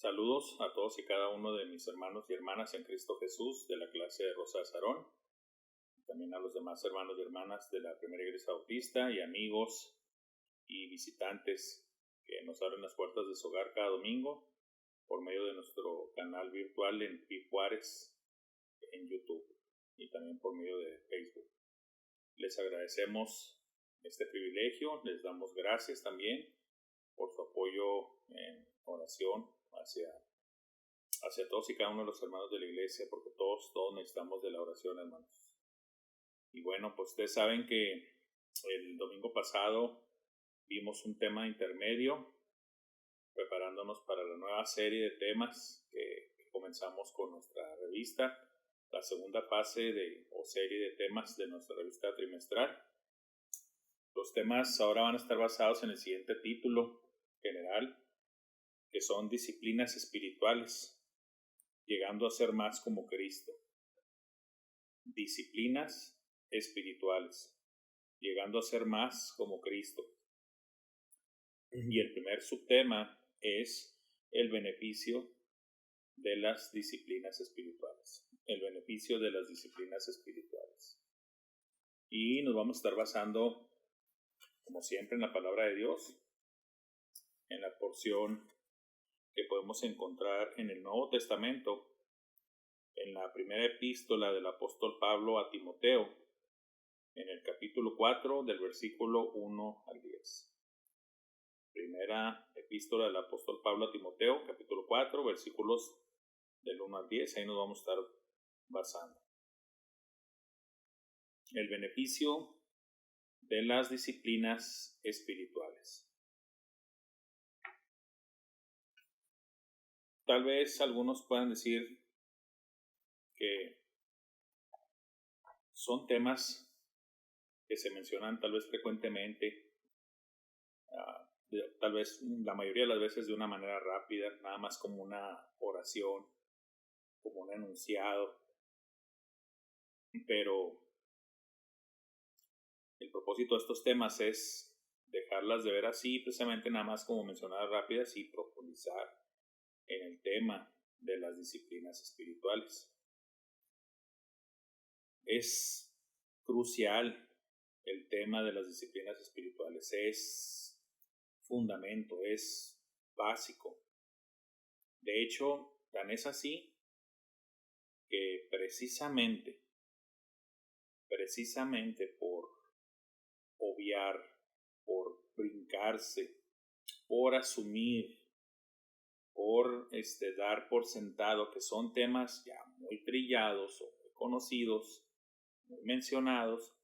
Saludos a todos y cada uno de mis hermanos y hermanas en Cristo Jesús de la clase de Rosa de Sarón, también a los demás hermanos y hermanas de la Primera Iglesia Bautista y amigos y visitantes que nos abren las puertas de su hogar cada domingo por medio de nuestro canal virtual en Pi Juárez en YouTube y también por medio de Facebook. Les agradecemos este privilegio, les damos gracias también por su apoyo en oración hacia todos y cada uno de los hermanos de la iglesia, porque todos necesitamos de la oración, hermanos. Y bueno, pues ustedes saben que el domingo pasado vimos un tema intermedio, preparándonos para la nueva serie de temas que comenzamos con nuestra revista, la segunda fase o serie de temas de nuestra revista trimestral. Los temas ahora van a estar basados en el siguiente título general, que son disciplinas espirituales, llegando a ser más como Cristo. Disciplinas espirituales, llegando a ser más como Cristo. Y el primer subtema es el beneficio de las disciplinas espirituales. El beneficio de las disciplinas espirituales. Y nos vamos a estar basando, como siempre, en la palabra de Dios, en la porción que podemos encontrar en el Nuevo Testamento, en la primera epístola del apóstol Pablo a Timoteo, en el capítulo 4, del versículo 1 al 10. Primera epístola del apóstol Pablo a Timoteo, capítulo 4, versículos del 1 al 10, ahí nos vamos a estar basando. El beneficio de las disciplinas espirituales. Tal vez algunos puedan decir que son temas que se mencionan tal vez frecuentemente, tal vez la mayoría de las veces de una manera rápida, nada más como una oración, como un enunciado, pero el propósito de estos temas es dejarlas de ver así, precisamente nada más como mencionadas rápidas y profundizar en el tema de las disciplinas espirituales. Es crucial el tema de las disciplinas espirituales, es fundamento, es básico. De hecho, tan es así que precisamente por obviar, por brincarse, por asumir, por dar por sentado que son temas ya muy trillados o muy conocidos, muy mencionados,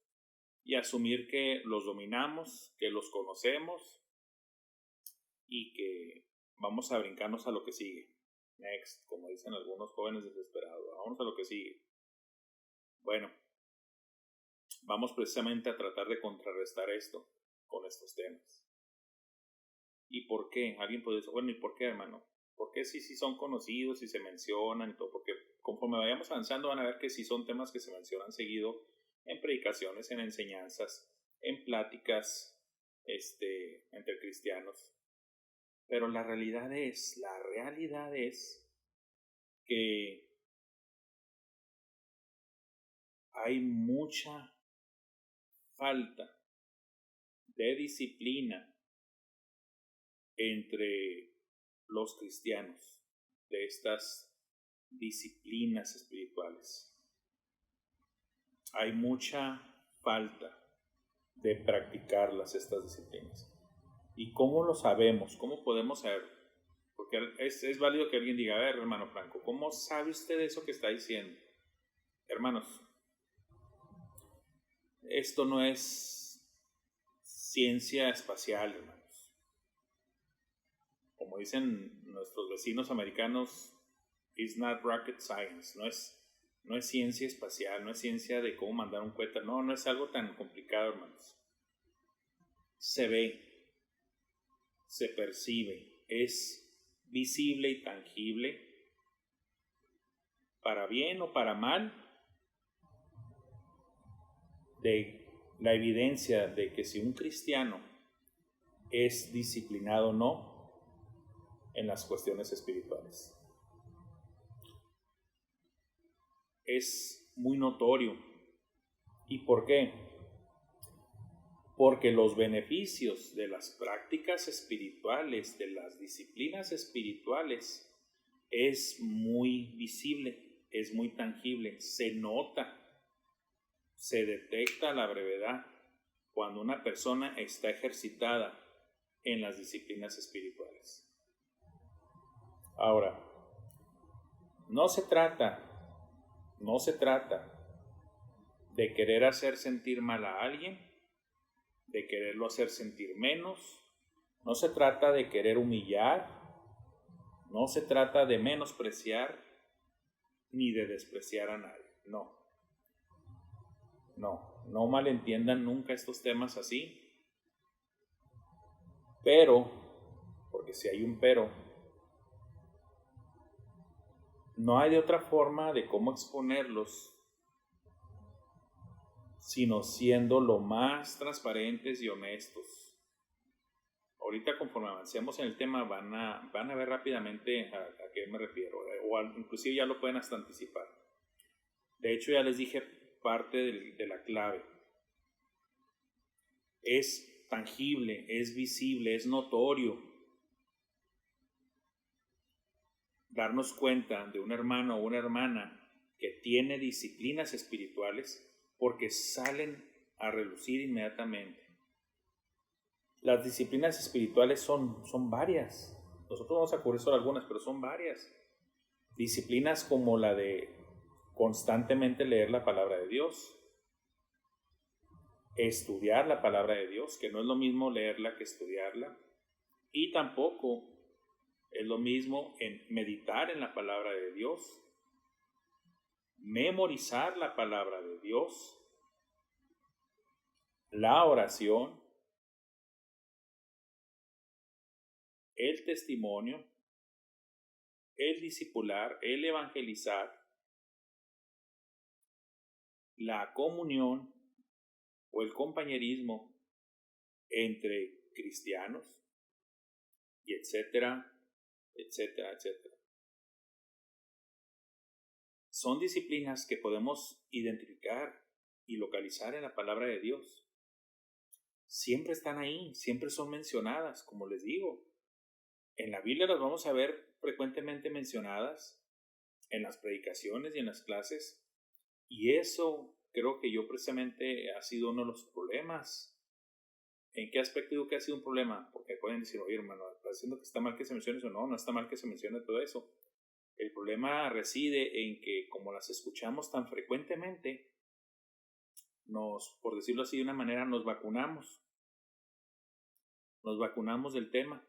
y asumir que los dominamos, que los conocemos y que vamos a brincarnos a lo que sigue. Next, como dicen algunos jóvenes desesperados, vamos a lo que sigue. Bueno, vamos precisamente a tratar de contrarrestar esto con estos temas. ¿Y por qué? Alguien puede decir, bueno, ¿y por qué, hermano? Porque sí son conocidos y se mencionan y todo, porque conforme vayamos avanzando van a ver que sí son temas que se mencionan seguido en predicaciones, en enseñanzas, en pláticas entre cristianos. Pero la realidad es que hay mucha falta de disciplina entre los cristianos de estas disciplinas espirituales. Hay mucha falta de practicarlas, estas disciplinas. ¿Y cómo lo sabemos? ¿Cómo podemos saber? Porque es válido que alguien diga, a ver, hermano Franco, ¿cómo sabe usted eso que está diciendo? Hermanos, esto no es ciencia espacial, hermanos. Como dicen nuestros vecinos americanos, it's not rocket science, no es ciencia espacial, no es ciencia de cómo mandar un cohete, no es algo tan complicado, hermanos. Se ve, se percibe, es visible y tangible, para bien o para mal, de la evidencia de que si un cristiano es disciplinado o no, en las cuestiones espirituales. Es muy notorio. ¿Y por qué? Porque los beneficios de las prácticas espirituales, de las disciplinas espirituales, es muy visible, es muy tangible, se nota, se detecta la brevedad cuando una persona está ejercitada en las disciplinas espirituales. Ahora, no se trata de querer hacer sentir mal a alguien, de quererlo hacer sentir menos, no se trata de querer humillar, no se trata de menospreciar ni de despreciar a nadie, no malentiendan nunca estos temas así, pero, porque si hay un pero, no hay de otra forma de cómo exponerlos sino siendo lo más transparentes y honestos. Ahorita conforme avancemos en el tema van a ver rápidamente a qué me refiero, inclusive ya lo pueden hasta anticipar. De hecho ya les dije parte de la clave. Es tangible, es visible, es notorio darnos cuenta de un hermano o una hermana que tiene disciplinas espirituales porque salen a relucir inmediatamente. Las disciplinas espirituales son varias. Nosotros vamos a cubrir solo algunas, pero son varias. Disciplinas como la de constantemente leer la palabra de Dios, estudiar la palabra de Dios, que no es lo mismo leerla que estudiarla, y tampoco es lo mismo en meditar en la palabra de Dios, memorizar la palabra de Dios, la oración, el testimonio, el discipular, el evangelizar, la comunión o el compañerismo entre cristianos, y etcétera, etcétera, etcétera. Son disciplinas que podemos identificar y localizar en la palabra de Dios. Siempre están ahí, siempre son mencionadas, como les digo. En la Biblia las vamos a ver frecuentemente mencionadas, en las predicaciones y en las clases, y eso creo que yo precisamente ha sido uno de los problemas. ¿En qué aspecto digo que ha sido un problema? Porque pueden decir, oye hermano, ¿estás diciendo que está mal que se mencione eso? No está mal que se mencione todo eso. El problema reside en que como las escuchamos tan frecuentemente, por decirlo así de una manera, nos vacunamos del tema.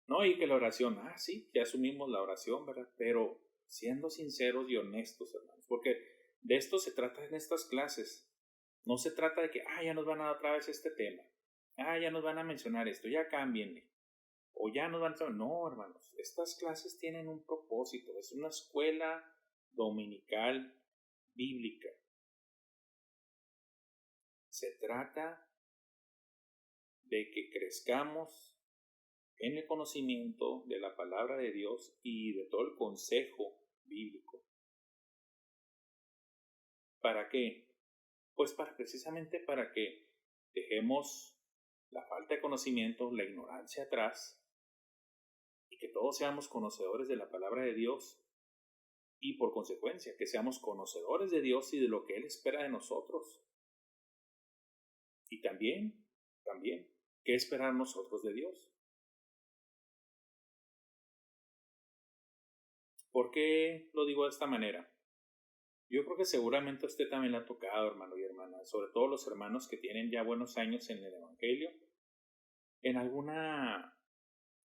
No, y que la oración, sí, ya asumimos la oración, ¿verdad? Pero siendo sinceros y honestos, hermanos, porque de esto se trata en estas clases. No se trata de que, ya nos van a dar otra vez este tema, ya nos van a mencionar esto, ya cámbienle, o ya nos van a... No, hermanos, estas clases tienen un propósito, es una escuela dominical bíblica. Se trata de que crezcamos en el conocimiento de la palabra de Dios y de todo el consejo bíblico. ¿Para qué? Pues precisamente para que dejemos la falta de conocimiento, la ignorancia atrás, y que todos seamos conocedores de la palabra de Dios, y por consecuencia que seamos conocedores de Dios y de lo que Él espera de nosotros. Y también, ¿qué esperar nosotros de Dios? ¿Por qué lo digo de esta manera? Yo creo que seguramente a usted también le ha tocado, hermano y hermana, sobre todo los hermanos que tienen ya buenos años en el Evangelio, en alguna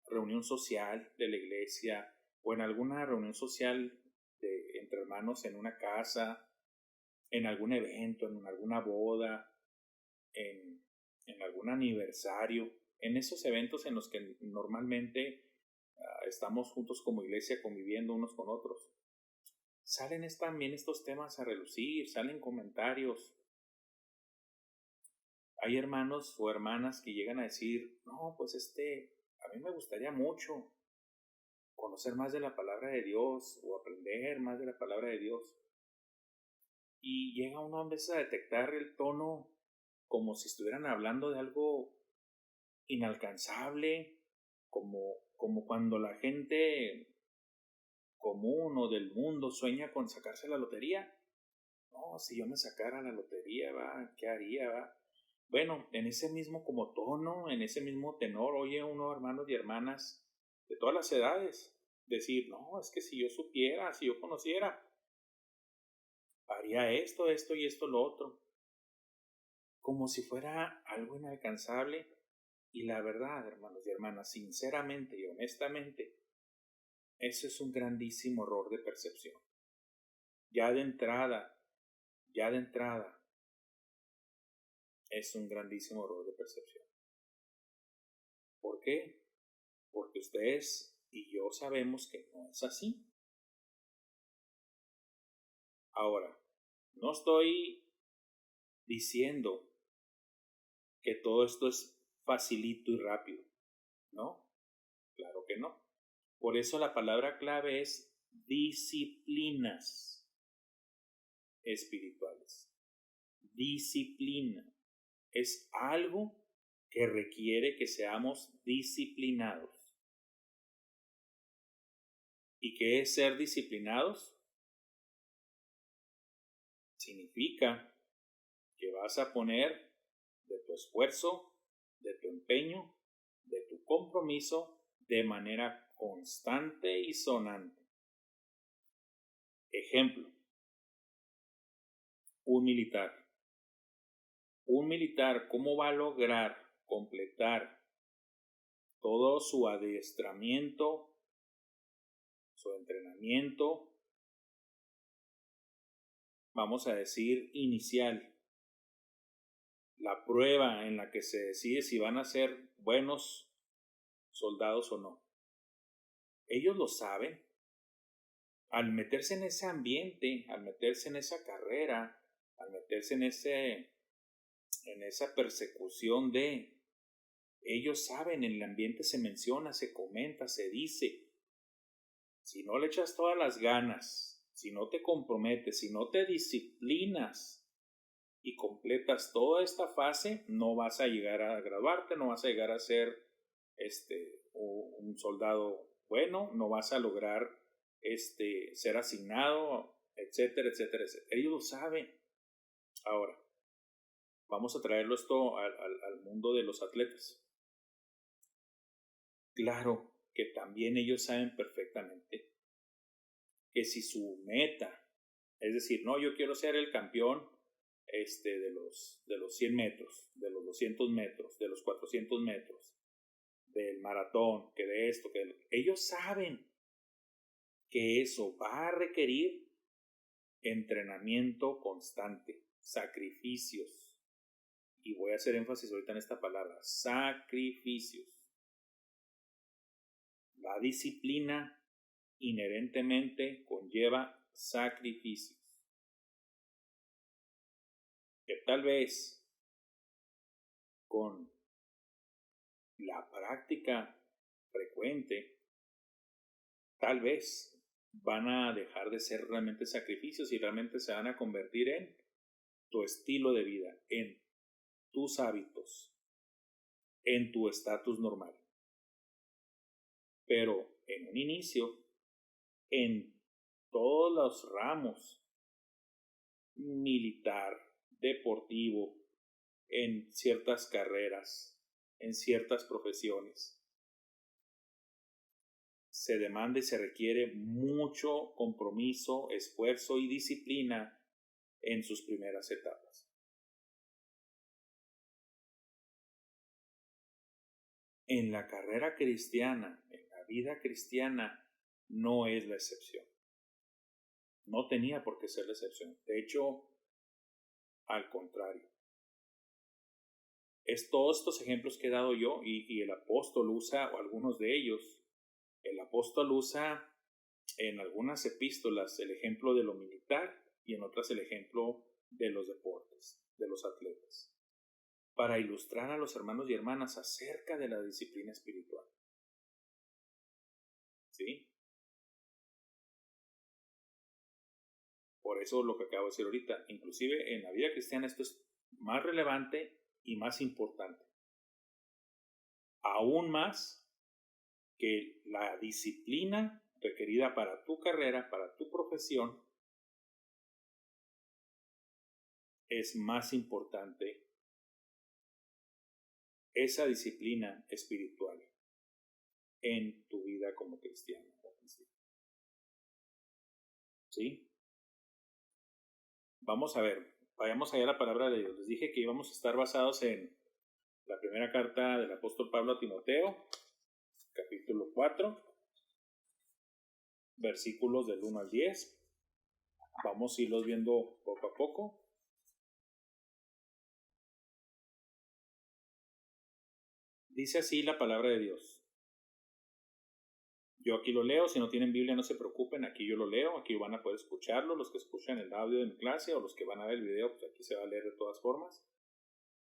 reunión social de la iglesia o en alguna reunión social entre hermanos en una casa, en algún evento, en alguna boda, en algún aniversario, en esos eventos en los que normalmente estamos juntos como iglesia conviviendo unos con otros. Salen también estos temas a relucir, salen comentarios. Hay hermanos o hermanas que llegan a decir, no, pues a mí me gustaría mucho conocer más de la palabra de Dios o aprender más de la palabra de Dios. Y llega uno a veces a detectar el tono como si estuvieran hablando de algo inalcanzable, como cuando la gente común o del mundo sueña con sacarse la lotería. No, si yo me sacara la lotería, va, ¿qué haría, va? Bueno, en ese mismo como tono, en ese mismo tenor, oye uno, hermanos y hermanas de todas las edades, decir, no, es que si yo supiera, si yo conociera, haría esto, esto y esto, lo otro, como si fuera algo inalcanzable. Y la verdad, hermanos y hermanas, sinceramente y honestamente, eso es un grandísimo error de percepción. Ya de entrada, es un grandísimo error de percepción. ¿Por qué? Porque ustedes y yo sabemos que no es así. Ahora, no estoy diciendo que todo esto es facilito y rápido, ¿no? Claro que no. Por eso la palabra clave es disciplinas espirituales. Disciplina es algo que requiere que seamos disciplinados. ¿Y qué es ser disciplinados? Significa que vas a poner de tu esfuerzo, de tu empeño, de tu compromiso de manera constante y sonante. Ejemplo, un militar. Un militar, ¿cómo va a lograr completar todo su adiestramiento, su entrenamiento, vamos a decir, inicial? La prueba en la que se decide si van a ser buenos soldados o no. Ellos lo saben. Al meterse en ese ambiente, al meterse en esa carrera, al meterse en esa persecución de, ellos saben, en el ambiente se menciona, se comenta, se dice, si no le echas todas las ganas, si no te comprometes, si no te disciplinas y completas toda esta fase, no vas a llegar a graduarte, no vas a llegar a ser un soldado bueno, no vas a lograr ser asignado, etcétera, etcétera, etcétera. Ellos lo saben. Ahora, vamos a traerlo esto al mundo de los atletas. Claro que también ellos saben perfectamente que si su meta, es decir, no, yo quiero ser el campeón de los 100 metros, de los 200 metros, de los 400 metros, del maratón, que de esto, que de... Ellos saben que eso va a requerir entrenamiento constante, sacrificios. Y voy a hacer énfasis ahorita en esta palabra, sacrificios. La disciplina inherentemente conlleva sacrificios. Que tal vez con la práctica frecuente, tal vez van a dejar de ser realmente sacrificios y realmente se van a convertir en tu estilo de vida, en tus hábitos, en tu estatus normal. Pero en un inicio, en todos los ramos, militar, deportivo, en ciertas carreras, en ciertas profesiones, se demanda y se requiere mucho compromiso, esfuerzo y disciplina en sus primeras etapas. En la carrera cristiana, en la vida cristiana, no es la excepción. No tenía por qué ser la excepción. De hecho, al contrario. Es todos estos ejemplos que he dado yo y el apóstol usa, o algunos de ellos, el apóstol usa en algunas epístolas el ejemplo de lo militar y en otras el ejemplo de los deportes, de los atletas, para ilustrar a los hermanos y hermanas acerca de la disciplina espiritual. ¿sí? Por eso lo que acabo de decir ahorita, inclusive en la vida cristiana esto es más relevante y más importante. Aún más que la disciplina requerida para tu carrera, para tu profesión, es más importante esa disciplina espiritual en tu vida como cristiano. ¿Sí? Vamos a ver, vayamos allá a la palabra de Dios. Les dije que íbamos a estar basados en la primera carta del apóstol Pablo a Timoteo, capítulo 4, versículos del 1 al 10. Vamos a irlos viendo poco a poco. Dice así la palabra de Dios. Yo aquí lo leo, si no tienen Biblia no se preocupen, aquí yo lo leo, aquí van a poder escucharlo, los que escuchan el audio de mi clase o los que van a ver el video, pues aquí se va a leer de todas formas.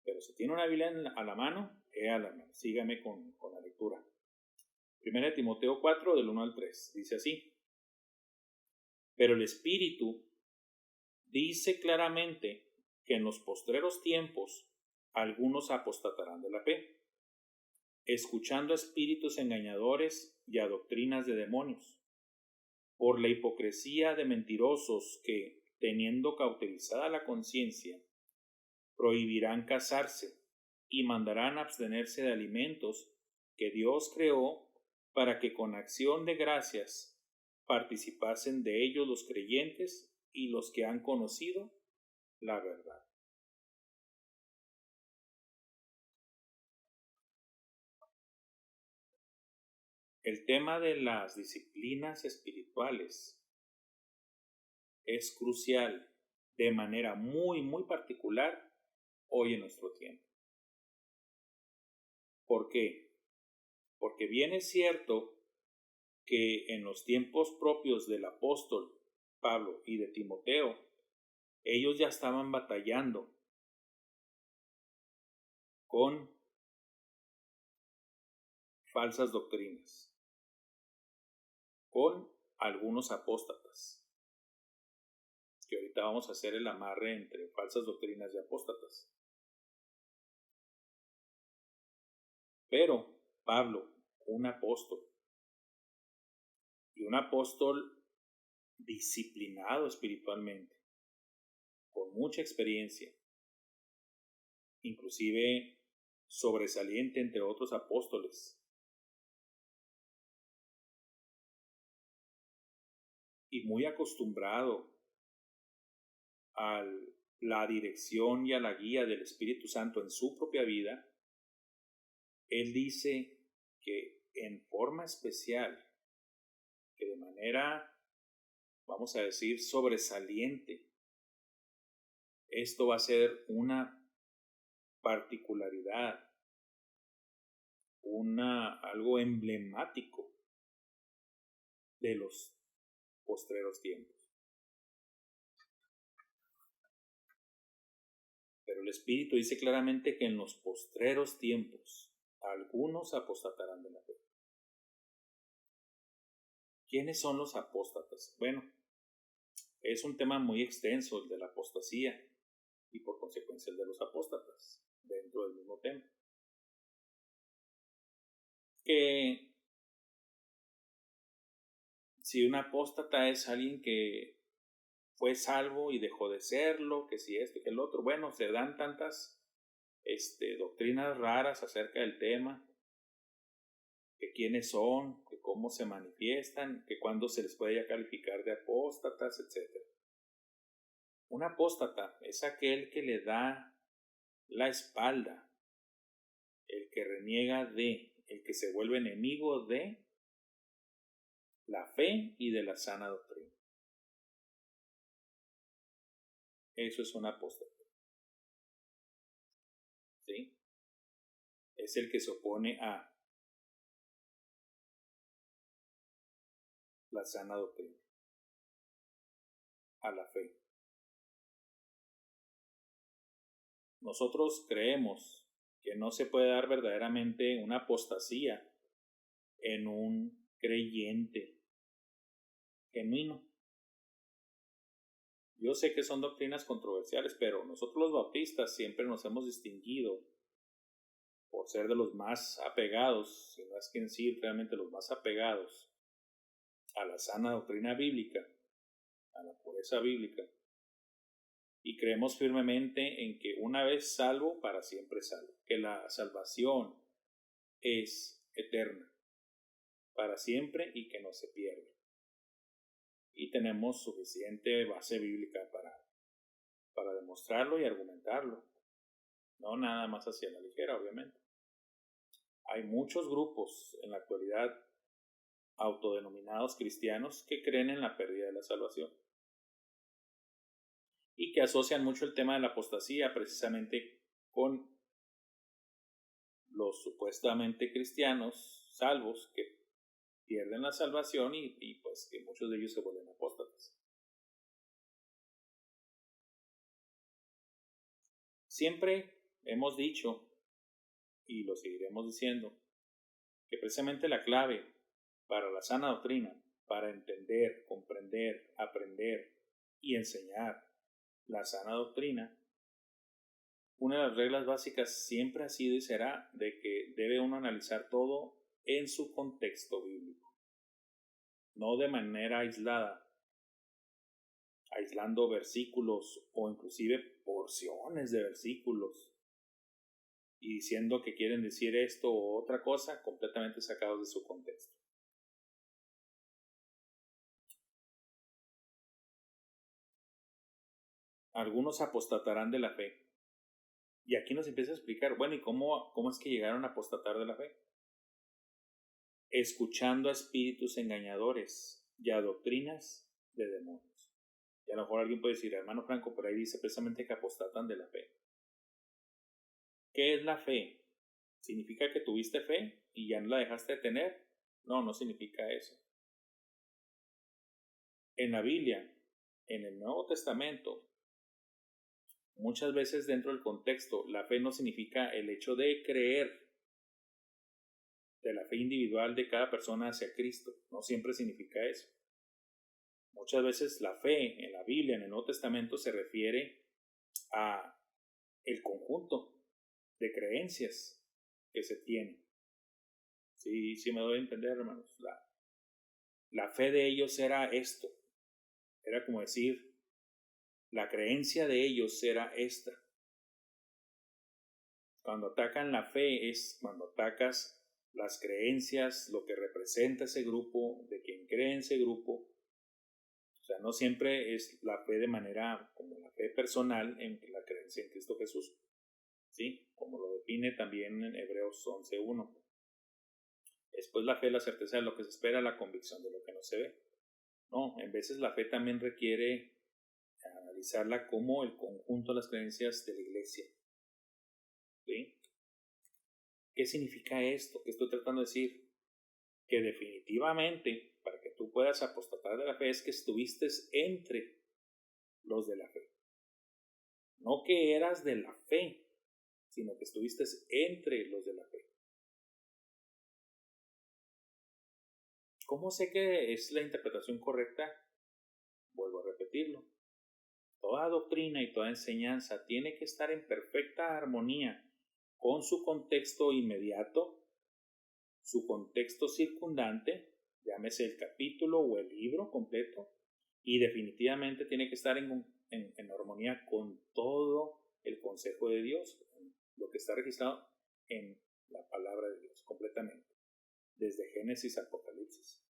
Pero si tiene una Biblia a la mano, sígame con la lectura. 1 Timoteo 4, del 1 al 3, dice así. Pero el Espíritu dice claramente que en los postreros tiempos algunos apostatarán de la fe, escuchando a espíritus engañadores y a doctrinas de demonios, por la hipocresía de mentirosos que, teniendo cauterizada la conciencia, prohibirán casarse y mandarán abstenerse de alimentos que Dios creó para que con acción de gracias participasen de ellos los creyentes y los que han conocido la verdad. El tema de las disciplinas espirituales es crucial de manera muy, muy particular hoy en nuestro tiempo. ¿Por qué? Porque bien es cierto que en los tiempos propios del apóstol Pablo y de Timoteo, ellos ya estaban batallando con falsas doctrinas, con algunos apóstatas, que ahorita vamos a hacer el amarre entre falsas doctrinas y apóstatas. Pero Pablo, un apóstol, y un apóstol disciplinado espiritualmente, con mucha experiencia, inclusive sobresaliente entre otros apóstoles, y muy acostumbrado a la dirección y a la guía del Espíritu Santo en su propia vida, él dice que en forma especial, que de manera, vamos a decir, sobresaliente, esto va a ser una particularidad, algo emblemático de los postreros tiempos. Pero el Espíritu dice claramente que en los postreros tiempos algunos apostatarán de la fe. ¿Quiénes son los apóstatas? Bueno, es un tema muy extenso el de la apostasía y por consecuencia el de los apóstatas dentro del mismo tema. Que si un apóstata es alguien que fue salvo y dejó de serlo, que si esto, que el otro, bueno, se dan tantas doctrinas raras acerca del tema, que quiénes son, que cómo se manifiestan, que cuándo se les puede ya calificar de apóstatas, etc. Un apóstata es aquel que le da la espalda, el que reniega de, el que se vuelve enemigo de la fe y de la sana doctrina. Eso es un apóstata. ¿Sí? Es el que se opone a la sana doctrina, a la fe. Nosotros creemos que no se puede dar verdaderamente una apostasía en un creyente, genuino. Yo sé que son doctrinas controversiales, pero nosotros los bautistas siempre nos hemos distinguido por ser de los más apegados, si no es que decir realmente los más apegados a la sana doctrina bíblica, a la pureza bíblica, y creemos firmemente en que una vez salvo, para siempre salvo, que la salvación es eterna, para siempre y que no se pierde. Y tenemos suficiente base bíblica para demostrarlo y argumentarlo, no nada más hacia la ligera, obviamente. Hay muchos grupos en la actualidad autodenominados cristianos que creen en la pérdida de la salvación y que asocian mucho el tema de la apostasía precisamente con los supuestamente cristianos salvos que pierden la salvación y pues que muchos de ellos se vuelven apóstatas. Siempre hemos dicho, y lo seguiremos diciendo, que precisamente la clave para la sana doctrina, para entender, comprender, aprender y enseñar la sana doctrina, una de las reglas básicas siempre ha sido y será de que debe uno analizar todo en su contexto bíblico, no de manera aislada, aislando versículos o inclusive porciones de versículos y diciendo que quieren decir esto o otra cosa completamente sacados de su contexto. Algunos apostatarán de la fe. Y aquí nos empieza a explicar, bueno, ¿y cómo es que llegaron a apostatar de la fe? Escuchando a espíritus engañadores y a doctrinas de demonios. Y a lo mejor alguien puede decir, hermano Franco, pero ahí dice precisamente que apostatan de la fe. ¿Qué es la fe? ¿Significa que tuviste fe y ya no la dejaste de tener? No, no significa eso. En la Biblia, en el Nuevo Testamento, muchas veces dentro del contexto, la fe no significa el hecho de creer, de la fe individual de cada persona hacia Cristo. No siempre significa eso. Muchas veces la fe en la Biblia, en el Nuevo Testamento, se refiere a el conjunto de creencias que se tienen. Sí me doy a entender, hermanos. La fe de ellos era esto. Era como decir, la creencia de ellos era esta. Cuando atacan la fe es cuando atacas las creencias, lo que representa ese grupo, de quien cree en ese grupo. O sea, no siempre es la fe de manera como la fe personal en la creencia en Cristo Jesús. ¿Sí? Como lo define también en Hebreos 11:1. Después la fe es la certeza de lo que se espera, la convicción de lo que no se ve. No, en veces la fe también requiere analizarla como el conjunto de las creencias de la iglesia. ¿Sí? ¿Qué significa esto? ¿Qué estoy tratando de decir? Que definitivamente, para que tú puedas apostatar de la fe, es que estuviste entre los de la fe. No que eras de la fe, sino que estuviste entre los de la fe. ¿Cómo sé que es la interpretación correcta? Vuelvo a repetirlo. Toda doctrina y toda enseñanza tiene que estar en perfecta armonía con su contexto inmediato, su contexto circundante, llámese el capítulo o el libro completo, y definitivamente tiene que estar en armonía con todo el consejo de Dios, lo que está registrado en la palabra de Dios, completamente, desde Génesis a Apocalipsis.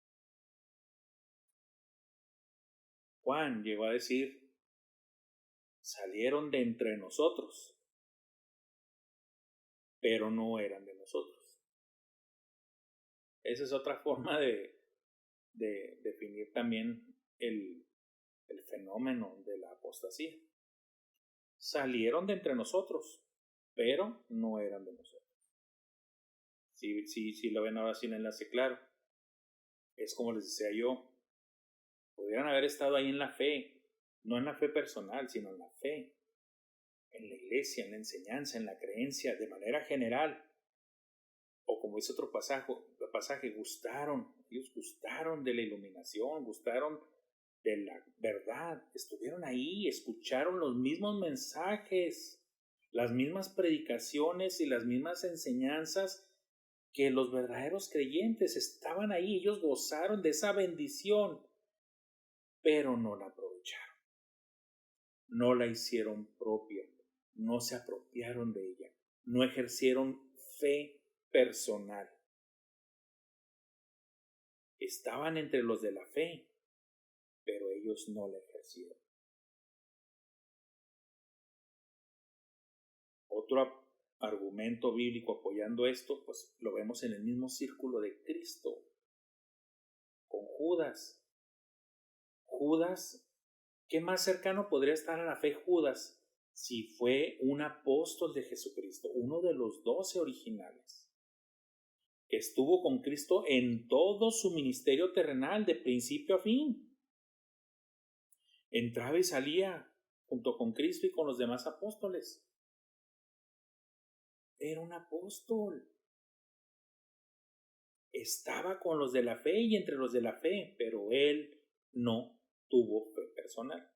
Juan llegó a decir, salieron de entre nosotros, pero no eran de nosotros. Esa es otra forma de definir también el fenómeno de la apostasía. Salieron de entre nosotros, pero no eran de nosotros. Si lo ven ahora sin enlace claro. Es como les decía yo, pudieran haber estado ahí en la fe, no en la fe personal, sino en la fe, en la iglesia, en la enseñanza, en la creencia, de manera general, o como dice otro pasaje, ellos gustaron de la iluminación, gustaron de la verdad, estuvieron ahí, escucharon los mismos mensajes, las mismas predicaciones y las mismas enseñanzas que los verdaderos creyentes. Estaban ahí, ellos gozaron de esa bendición, pero no la aprovecharon, no la hicieron propia, no se apropiaron de ella, no ejercieron fe personal. Estaban entre los de la fe, pero ellos no la ejercieron. Otro argumento bíblico apoyando esto, pues lo vemos en el mismo círculo de Cristo, con Judas. Judas, ¿qué más cercano podría estar a la fe Judas si fue un apóstol de Jesucristo, uno de los 12 originales, que estuvo con Cristo en todo su ministerio terrenal de principio a fin? Entraba y salía junto con Cristo y con los demás apóstoles. Era un apóstol. Estaba con los de la fe y entre los de la fe, pero él no tuvo fe personal.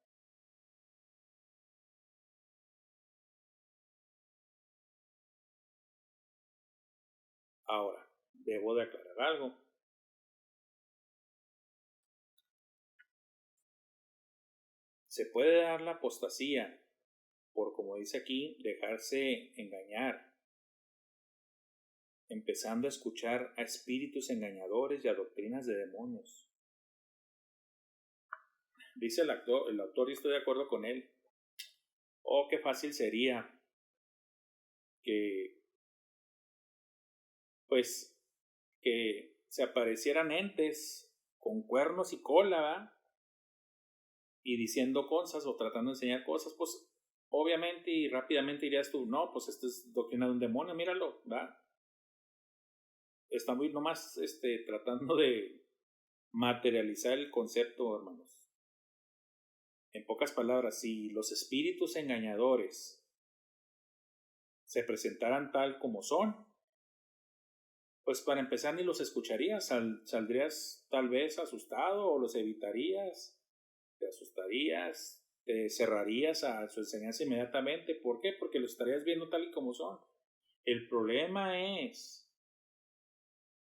Ahora, debo de aclarar algo. Se puede dar la apostasía por, como dice aquí, dejarse engañar, empezando a escuchar a espíritus engañadores y a doctrinas de demonios. Dice el autor, y estoy de acuerdo con él, qué fácil sería que se aparecieran entes con cuernos y cola, ¿va? Y diciendo cosas o tratando de enseñar cosas, pues obviamente y rápidamente dirías tú, no, pues esto es doctrina de un demonio, míralo, ¿va? Está muy nomás tratando de materializar el concepto, hermanos. En pocas palabras, si los espíritus engañadores se presentaran tal como son, pues para empezar ni los escucharías, saldrías tal vez asustado o los evitarías, te asustarías, te cerrarías a su enseñanza inmediatamente. ¿Por qué? Porque los estarías viendo tal y como son. El problema es,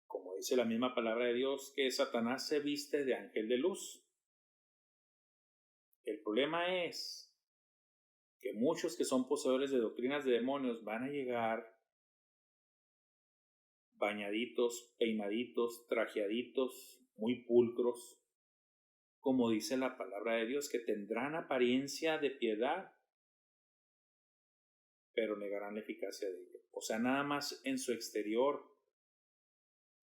como dice la misma palabra de Dios, que Satanás se viste de ángel de luz. El problema es que muchos que son poseedores de doctrinas de demonios van a llegar bañaditos, peinaditos, trajeaditos, muy pulcros, como dice la palabra de Dios, que tendrán apariencia de piedad, pero negarán la eficacia de ella. O sea, nada más en su exterior,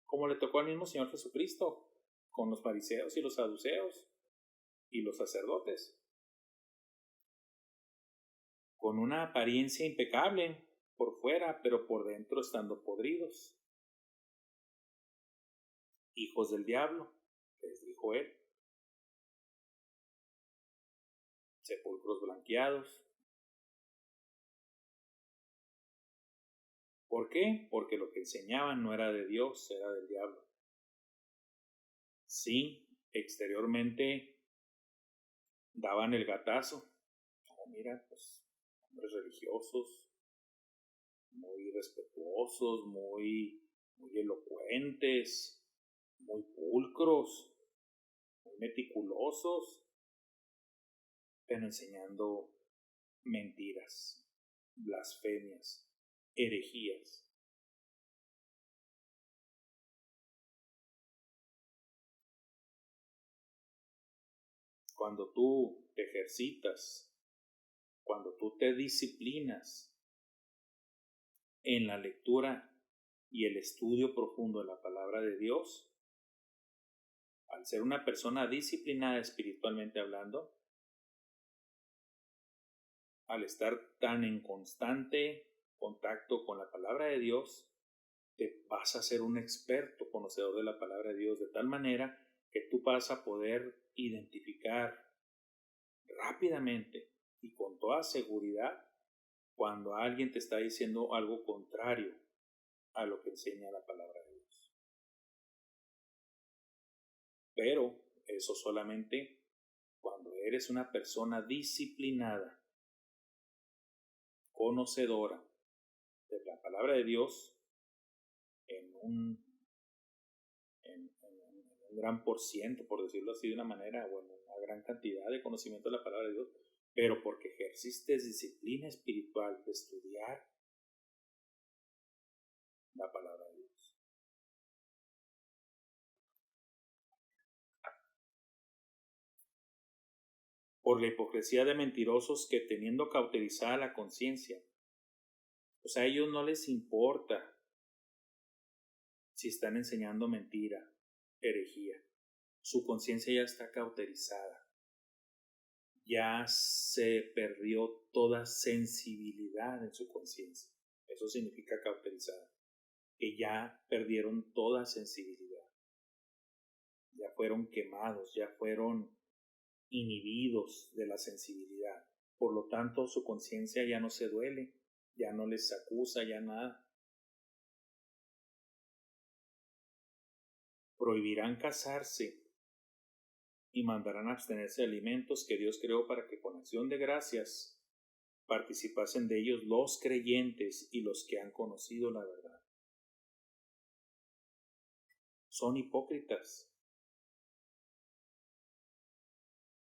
como le tocó al mismo Señor Jesucristo, con los fariseos y los saduceos y los sacerdotes, con una apariencia impecable por fuera, pero por dentro estando podridos. Hijos del diablo, les dijo él. Sepulcros blanqueados. ¿Por qué? Porque lo que enseñaban no era de Dios, era del diablo. Sí, exteriormente daban el gatazo. Mira, pues, hombres religiosos, muy respetuosos, muy elocuentes, muy pulcros, muy meticulosos, pero enseñando mentiras, blasfemias, herejías. Cuando tú te ejercitas, cuando tú te disciplinas en la lectura y el estudio profundo de la palabra de Dios, al ser una persona disciplinada espiritualmente hablando, al estar tan en constante contacto con la palabra de Dios, te vas a ser un experto conocedor de la palabra de Dios, de tal manera que tú vas a poder identificar rápidamente y con toda seguridad cuando alguien te está diciendo algo contrario a lo que enseña la palabra de Dios. Pero eso solamente cuando eres una persona disciplinada, conocedora de la palabra de Dios en un gran por ciento, por decirlo así de una manera, o en una gran cantidad de conocimiento de la palabra de Dios, pero porque ejerciste disciplina espiritual de estudiar la palabra de Dios. Por la hipocresía de mentirosos que teniendo cauterizada la conciencia, o sea, a ellos no les importa si están enseñando mentira, herejía. Su conciencia ya está cauterizada. Ya se perdió toda sensibilidad en su conciencia. Eso significa cauterizada. Que ya perdieron toda sensibilidad. Ya fueron quemados, ya fueron inhibidos de la sensibilidad. Por lo tanto, su conciencia ya no se duele, ya no les acusa, ya nada. Prohibirán casarse y mandarán abstenerse de alimentos que Dios creó para que con acción de gracias participasen de ellos los creyentes y los que han conocido la verdad. Son hipócritas.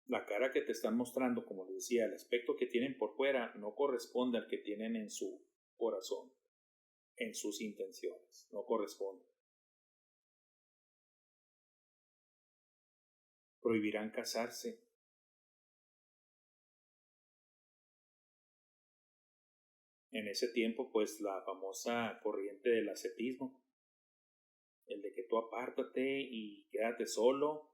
La cara que te están mostrando, como les decía, el aspecto que tienen por fuera no corresponde al que tienen en su corazón, en sus intenciones, no corresponde. Prohibirán casarse. En ese tiempo, pues la famosa corriente del ascetismo, el de que tú apártate y quédate solo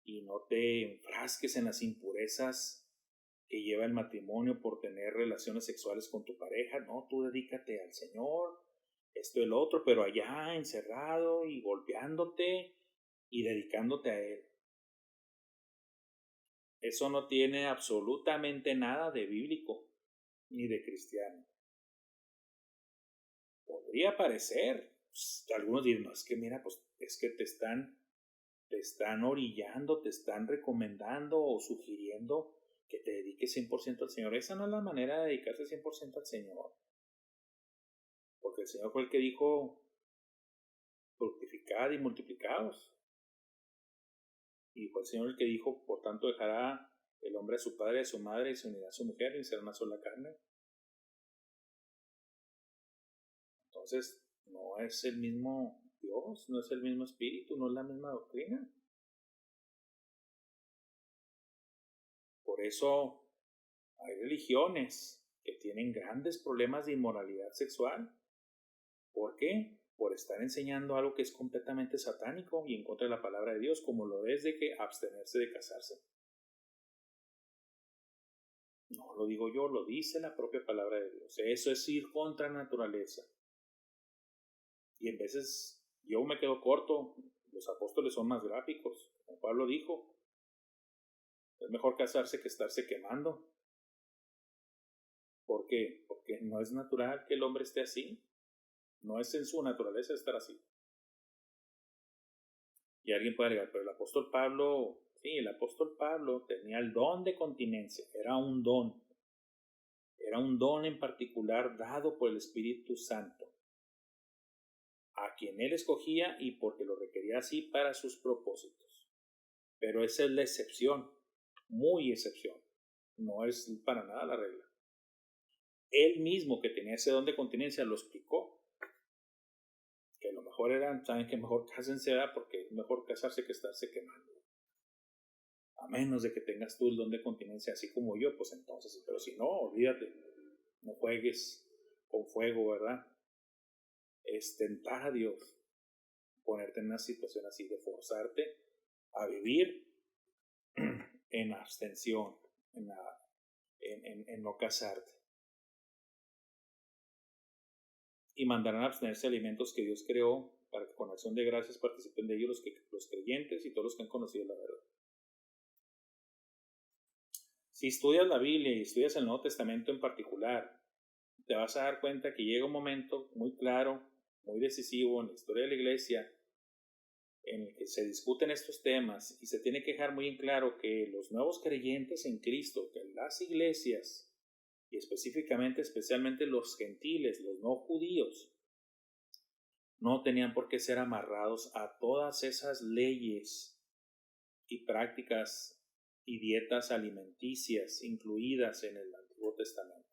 y no te enfrasques en las impurezas que lleva el matrimonio por tener relaciones sexuales con tu pareja. No, tú dedícate al Señor, esto y el otro, pero allá encerrado y golpeándote y dedicándote a Él. Eso no tiene absolutamente nada de bíblico ni de cristiano. Podría parecer, pues, algunos dirán, no, es que mira, pues es que te están orillando, te están recomendando o sugiriendo que te dediques 100% al Señor. Esa no es la manera de dedicarse 100% al Señor. Porque el Señor fue el que dijo, fructificad y multiplicaos. Y fue el Señor el que dijo, por tanto dejará el hombre a su padre y a su madre y se unirá a su mujer y será una sola carne. Entonces, no es el mismo Dios, no es el mismo Espíritu, no es la misma doctrina. Por eso hay religiones que tienen grandes problemas de inmoralidad sexual. ¿Por qué? Por estar enseñando algo que es completamente satánico y en contra de la palabra de Dios, como lo es de que abstenerse de casarse. No lo digo yo, lo dice la propia palabra de Dios. Eso es ir contra naturaleza. Y en veces yo me quedo corto, los apóstoles son más gráficos. Como Pablo dijo, es mejor casarse que estarse quemando. ¿Por qué? Porque no es natural que el hombre esté así. No es en su naturaleza estar así. Y alguien puede agregar, pero el apóstol Pablo, sí, el apóstol Pablo tenía el don de continencia, era un don. Era un don en particular dado por el Espíritu Santo, a quien él escogía y porque lo requería así para sus propósitos. Pero esa es la excepción, muy excepción. No es para nada la regla. Él mismo que tenía ese don de continencia lo explicó. Que lo mejor era, saben que mejor cásense, ¿verdad? Porque es mejor casarse que estarse quemando. A menos de que tengas tú el don de continencia así como yo, pues entonces, pero si no, olvídate, no juegues con fuego, ¿verdad? Es tentar a Dios, ponerte en una situación así, de forzarte a vivir en abstención, en no casarte. Y mandarán a abstenerse de alimentos que Dios creó para que con acción de gracias participen de ellos los creyentes y todos los que han conocido la verdad. Si estudias la Biblia y estudias el Nuevo Testamento en particular, te vas a dar cuenta que llega un momento muy claro muy decisivo en la historia de la iglesia, en el que se discuten estos temas y se tiene que dejar muy en claro que los nuevos creyentes en Cristo, que las iglesias, y especialmente los gentiles, los no judíos, no tenían por qué ser amarrados a todas esas leyes y prácticas y dietas alimenticias incluidas en el Antiguo Testamento.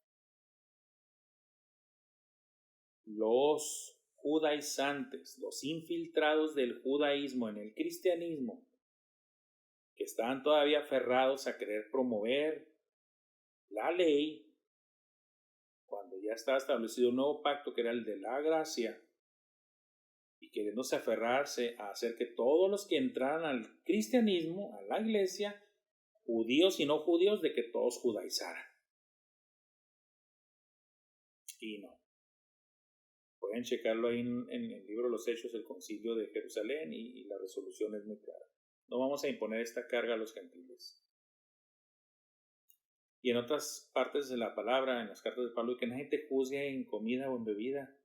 Los judaizantes, los infiltrados del judaísmo en el cristianismo, que estaban todavía aferrados a querer promover la ley, cuando ya estaba establecido un nuevo pacto que era el de la gracia, y queriéndose aferrarse a hacer que todos los que entraran al cristianismo, a la iglesia, judíos y no judíos, de que todos judaizaran. Y no. Pueden checarlo ahí en el libro de los Hechos del Concilio de Jerusalén y la resolución es muy clara. No vamos a imponer esta carga a los gentiles. Y en otras partes de la palabra, en las cartas de Pablo, que nadie te juzgue en comida o en bebida.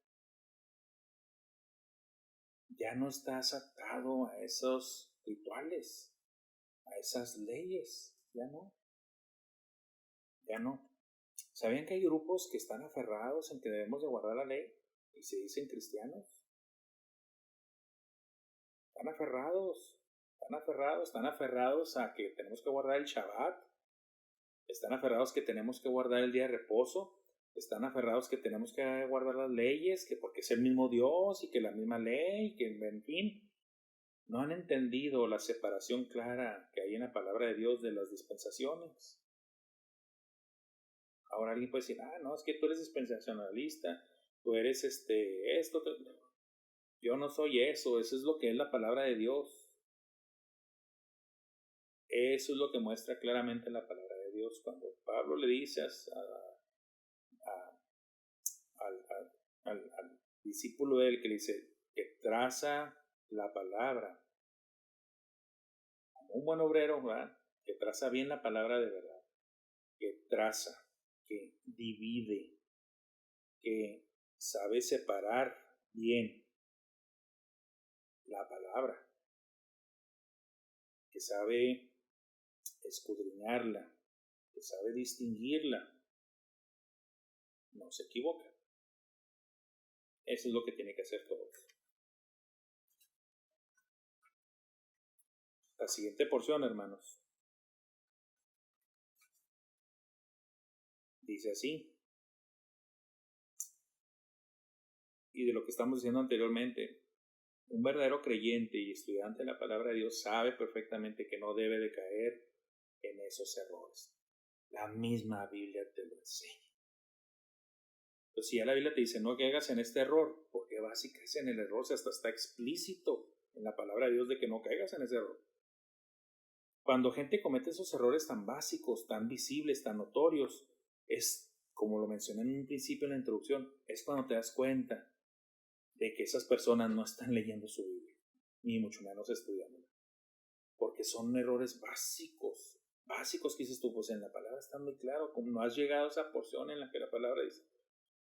Ya no estás atado a esos rituales, a esas leyes. Ya no. ¿Sabían que hay grupos que están aferrados en que debemos de guardar la ley y se dicen cristianos? Están aferrados a que tenemos que guardar el Shabbat, están aferrados que tenemos que guardar el día de reposo, están aferrados que tenemos que guardar las leyes, que porque es el mismo Dios y que la misma ley, que en fin, no han entendido la separación clara que hay en la palabra de Dios de las dispensaciones. Ahora alguien puede decir, no, es que tú eres dispensacionalista, tú eres esto. Yo no soy eso es lo que es la palabra de Dios. Eso es lo que muestra claramente la palabra de Dios. Cuando Pablo le dice al discípulo de él, que le dice que traza la palabra como un buen obrero, ¿verdad? Que traza bien la palabra de verdad, que traza, que divide, que sabe separar bien la palabra, que sabe escudriñarla, que sabe distinguirla, no se equivoca. Eso es lo que tiene que hacer todos. La siguiente porción, hermanos, dice así, y de lo que estamos diciendo anteriormente, un verdadero creyente y estudiante de la palabra de Dios sabe perfectamente que no debe de caer en esos errores. La misma Biblia te lo enseña. Pues si ya la Biblia te dice no caigas en este error, ¿por qué vas y caes en el error? Si hasta está explícito en la palabra de Dios de que no caigas en ese error. Cuando gente comete esos errores tan básicos, tan visibles, tan notorios, es, como lo mencioné en un principio en la introducción, es cuando te das cuenta de que esas personas no están leyendo su Biblia, ni mucho menos estudiándola, porque son errores básicos que dices tú, pues en la palabra está muy claro, como no has llegado a esa porción en la que la palabra dice.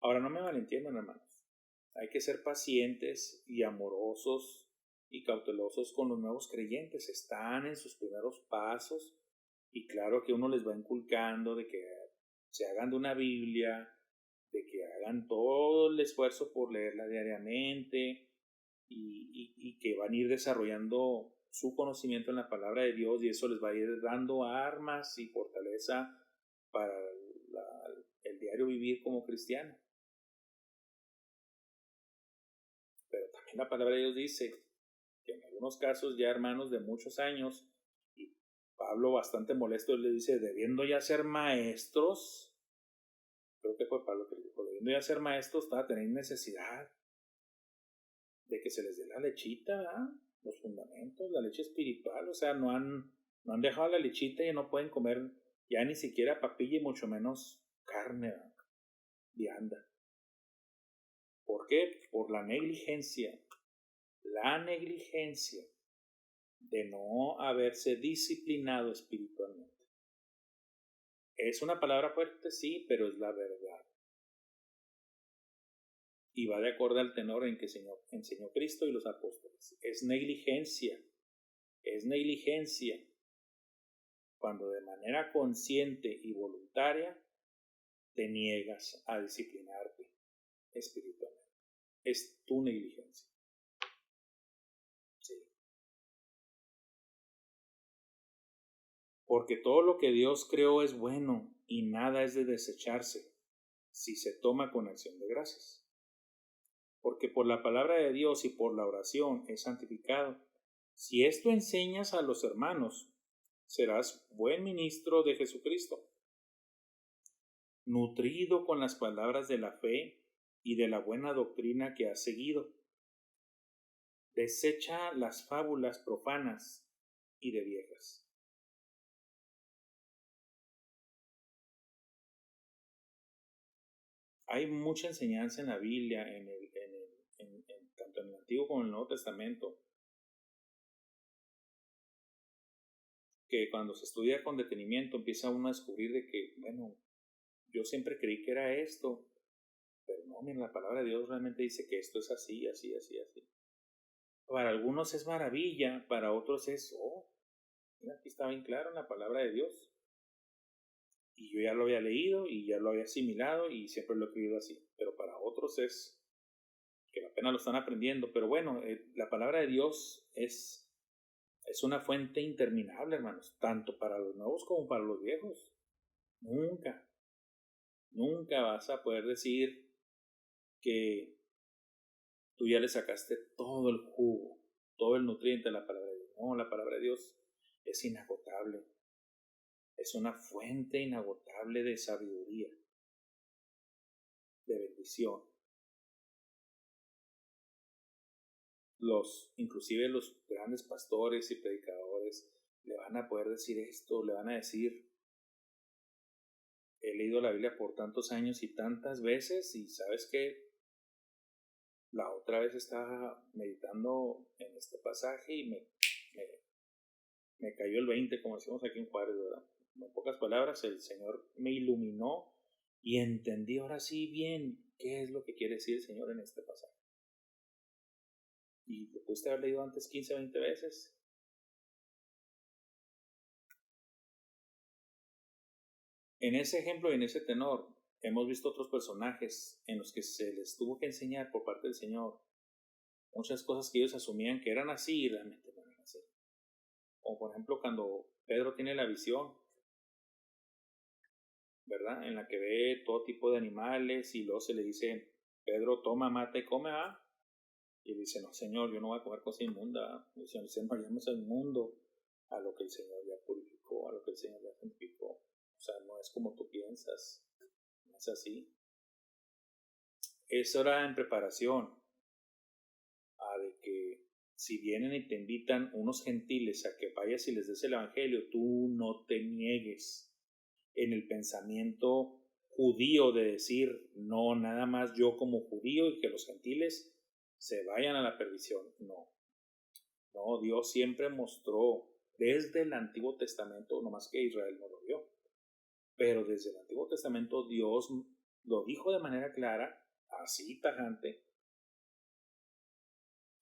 Ahora no me malentiendan, hermanos, hay que ser pacientes y amorosos y cautelosos con los nuevos creyentes, están en sus primeros pasos y claro que uno les va inculcando de que se hagan de una Biblia, de que hagan todo el esfuerzo por leerla diariamente y que van a ir desarrollando su conocimiento en la palabra de Dios y eso les va a ir dando armas y fortaleza para el diario vivir como cristiano. Pero también la palabra de Dios dice que en algunos casos ya hermanos de muchos años, y Pablo bastante molesto le dice, debiendo ya ser maestros, creo que fue Pablo que le dijo, debiendo ya ser maestros, tenéis necesidad de que se les dé la lechita, ¿verdad? Los fundamentos, la leche espiritual, o sea, no han dejado la lechita y no pueden comer ya ni siquiera papilla y mucho menos carne, ¿verdad? Vianda. ¿Por qué? Por la negligencia de no haberse disciplinado espiritualmente. Es una palabra fuerte, sí, pero es la verdad. y va de acuerdo al tenor en que enseñó Cristo y los apóstoles. Es negligencia cuando de manera consciente y voluntaria te niegas a disciplinarte espiritualmente. Es tu negligencia. Sí. Porque todo lo que Dios creó es bueno y nada es de desecharse si se toma con acción de gracias. Porque por la palabra de Dios y por la oración es santificado. Si esto enseñas a los hermanos, serás buen ministro de Jesucristo, nutrido con las palabras de la fe y de la buena doctrina que has seguido. Desecha las fábulas profanas y de viejas. Hay mucha enseñanza en la Biblia, tanto en el Antiguo como en el Nuevo Testamento, que cuando se estudia con detenimiento empieza uno a descubrir de que, bueno, yo siempre creí que era esto, pero no, miren, la palabra de Dios realmente dice que esto es así, así, así, así. Para algunos es maravilla, para otros es, mira, aquí está bien claro en la palabra de Dios. Y yo ya lo había leído y ya lo había asimilado y siempre lo he creído así. Pero para otros es que apenas lo están aprendiendo. Pero bueno, la palabra de Dios es una fuente interminable, hermanos, tanto para los nuevos como para los viejos. Nunca vas a poder decir que tú ya le sacaste todo el jugo, todo el nutriente a la palabra de Dios. No, la palabra de Dios es inagotable. Es una fuente inagotable de sabiduría, de bendición. Inclusive los grandes pastores y predicadores le van a poder decir esto, le van a decir, he leído la Biblia por tantos años y tantas veces y sabes que la otra vez estaba meditando en este pasaje y me cayó el 20, como decimos aquí en Juárez, ¿verdad? En pocas palabras, el Señor me iluminó y entendí ahora sí bien qué es lo que quiere decir el Señor en este pasaje. Y lo pudiste haber leído antes 15 o 20 veces. En ese ejemplo y en ese tenor, hemos visto otros personajes en los que se les tuvo que enseñar por parte del Señor muchas cosas que ellos asumían que eran así y realmente no eran así. Como por ejemplo cuando Pedro tiene la visión, ¿verdad? En la que ve todo tipo de animales y luego se le dice, Pedro, toma, mata y come, ¿ah? Y él dice, no, Señor, yo no voy a comer cosa inmunda. Y el Señor dice, no vayamos al mundo a lo que el Señor ya purificó, a lo que el Señor ya santificó. O sea, no es como tú piensas, no es así. Eso era en preparación a de que si vienen y te invitan unos gentiles a que vayas y les des el evangelio, tú no te niegues en el pensamiento judío de decir, no, nada más yo como judío y que los gentiles se vayan a la perdición. No, Dios siempre mostró desde el Antiguo Testamento, no más que Israel no lo vio, pero desde el Antiguo Testamento Dios lo dijo de manera clara, así tajante,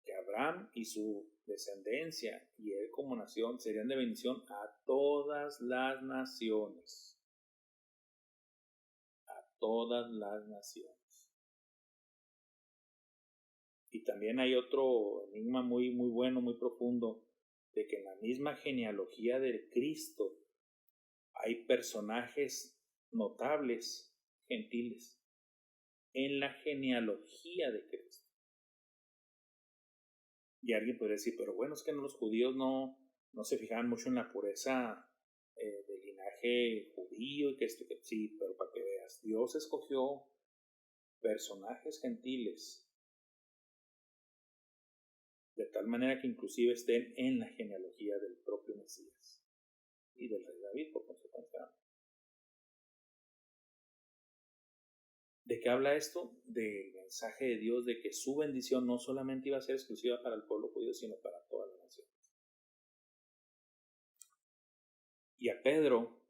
que Abraham y su descendencia y él como nación serían de bendición a todas las naciones. A todas las naciones. Y también hay otro enigma muy, muy bueno, muy profundo, de que en la misma genealogía de Cristo hay personajes notables, gentiles, en la genealogía de Cristo. Y alguien podría decir, pero bueno, es que los judíos no se fijaban mucho en la pureza del linaje judío y que esto, que sí, pero para que veas, Dios escogió personajes gentiles de tal manera que inclusive estén en la genealogía del propio Mesías y del rey David, por consecuencia. ¿De qué habla esto? Del mensaje de Dios de que su bendición no solamente iba a ser exclusiva para el pueblo judío, sino para todas las naciones. Y a Pedro,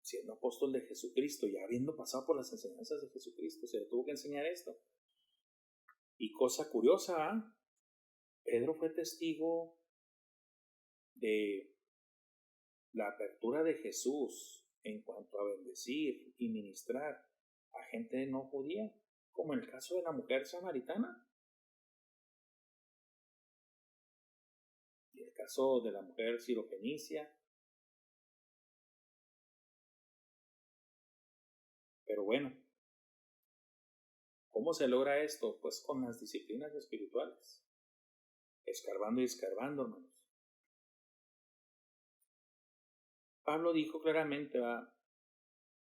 siendo apóstol de Jesucristo y habiendo pasado por las enseñanzas de Jesucristo, se le tuvo que enseñar esto. Y cosa curiosa, ¿eh? Pedro fue testigo de la apertura de Jesús en cuanto a bendecir y ministrar a gente no judía, como en el caso de la mujer samaritana y el caso de la mujer sirofenicia. Pero bueno, ¿cómo se logra esto? Pues con las disciplinas espirituales, escarbando y escarbando, hermanos. Pablo dijo claramente,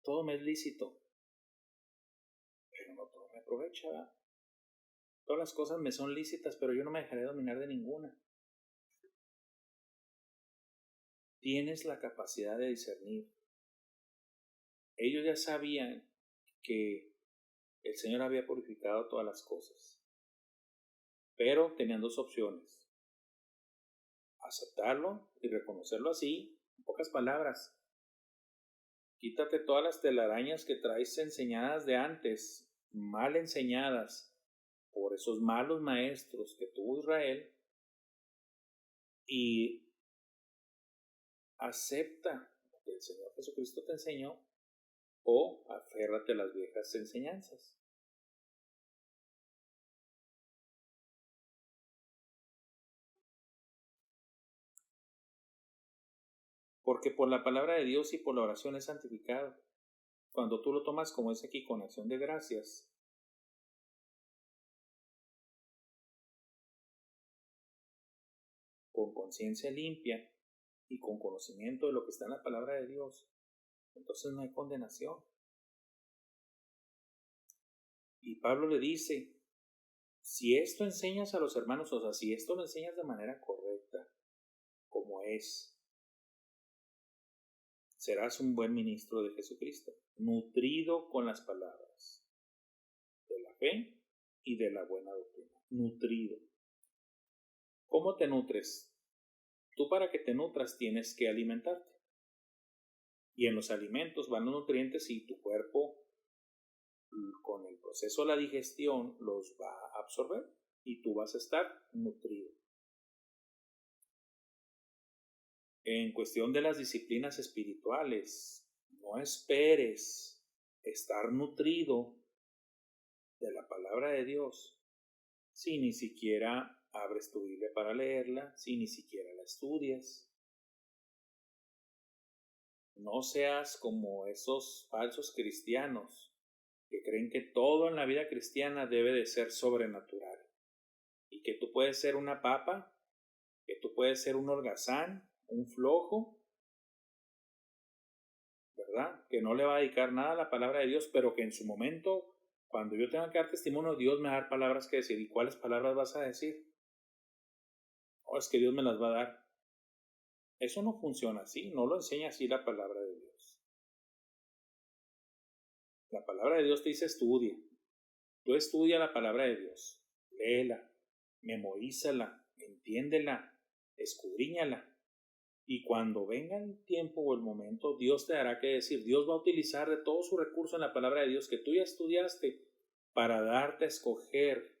todo me es lícito, pero no todo me aprovecha. Todas las cosas me son lícitas, pero yo no me dejaré dominar de ninguna. Tienes la capacidad de discernir. Ellos ya sabían que el Señor había purificado todas las cosas, pero tenían dos opciones: aceptarlo y reconocerlo así. En pocas palabras, quítate todas las telarañas que traes enseñadas de antes, mal enseñadas por esos malos maestros que tuvo Israel, y acepta lo que el Señor Jesucristo te enseñó, o aférrate a las viejas enseñanzas. Porque por la palabra de Dios y por la oración es santificado. Cuando tú lo tomas como es aquí, con acción de gracias, con conciencia limpia y con conocimiento de lo que está en la palabra de Dios, entonces no hay condenación. Y Pablo le dice, si esto enseñas a los hermanos, o sea, si esto lo enseñas de manera correcta, como es, serás un buen ministro de Jesucristo, nutrido con las palabras de la fe y de la buena doctrina. Nutrido. ¿Cómo te nutres? Tú, para que te nutras, tienes que alimentarte. Y en los alimentos van los nutrientes y tu cuerpo, con el proceso de la digestión, los va a absorber y tú vas a estar nutrido. En cuestión de las disciplinas espirituales, no esperes estar nutrido de la palabra de Dios si ni siquiera abres tu Biblia para leerla, si ni siquiera la estudias. No seas como esos falsos cristianos que creen que todo en la vida cristiana debe de ser sobrenatural y que tú puedes ser una papa, que tú puedes ser un holgazán, un flojo, ¿verdad? Que no le va a dedicar nada a la palabra de Dios, pero que en su momento, cuando yo tenga que dar testimonio, Dios me va a dar palabras que decir. ¿Y cuáles palabras vas a decir? Oh, es que Dios me las va a dar. Eso no funciona así, no lo enseña así la palabra de Dios. La palabra de Dios te dice estudia. Tú estudia la palabra de Dios, léela, memorízala, entiéndela, escudriñala. Y cuando venga el tiempo o el momento, Dios te dará que decir. Dios va a utilizar de todo su recurso en la palabra de Dios que tú ya estudiaste para darte a escoger.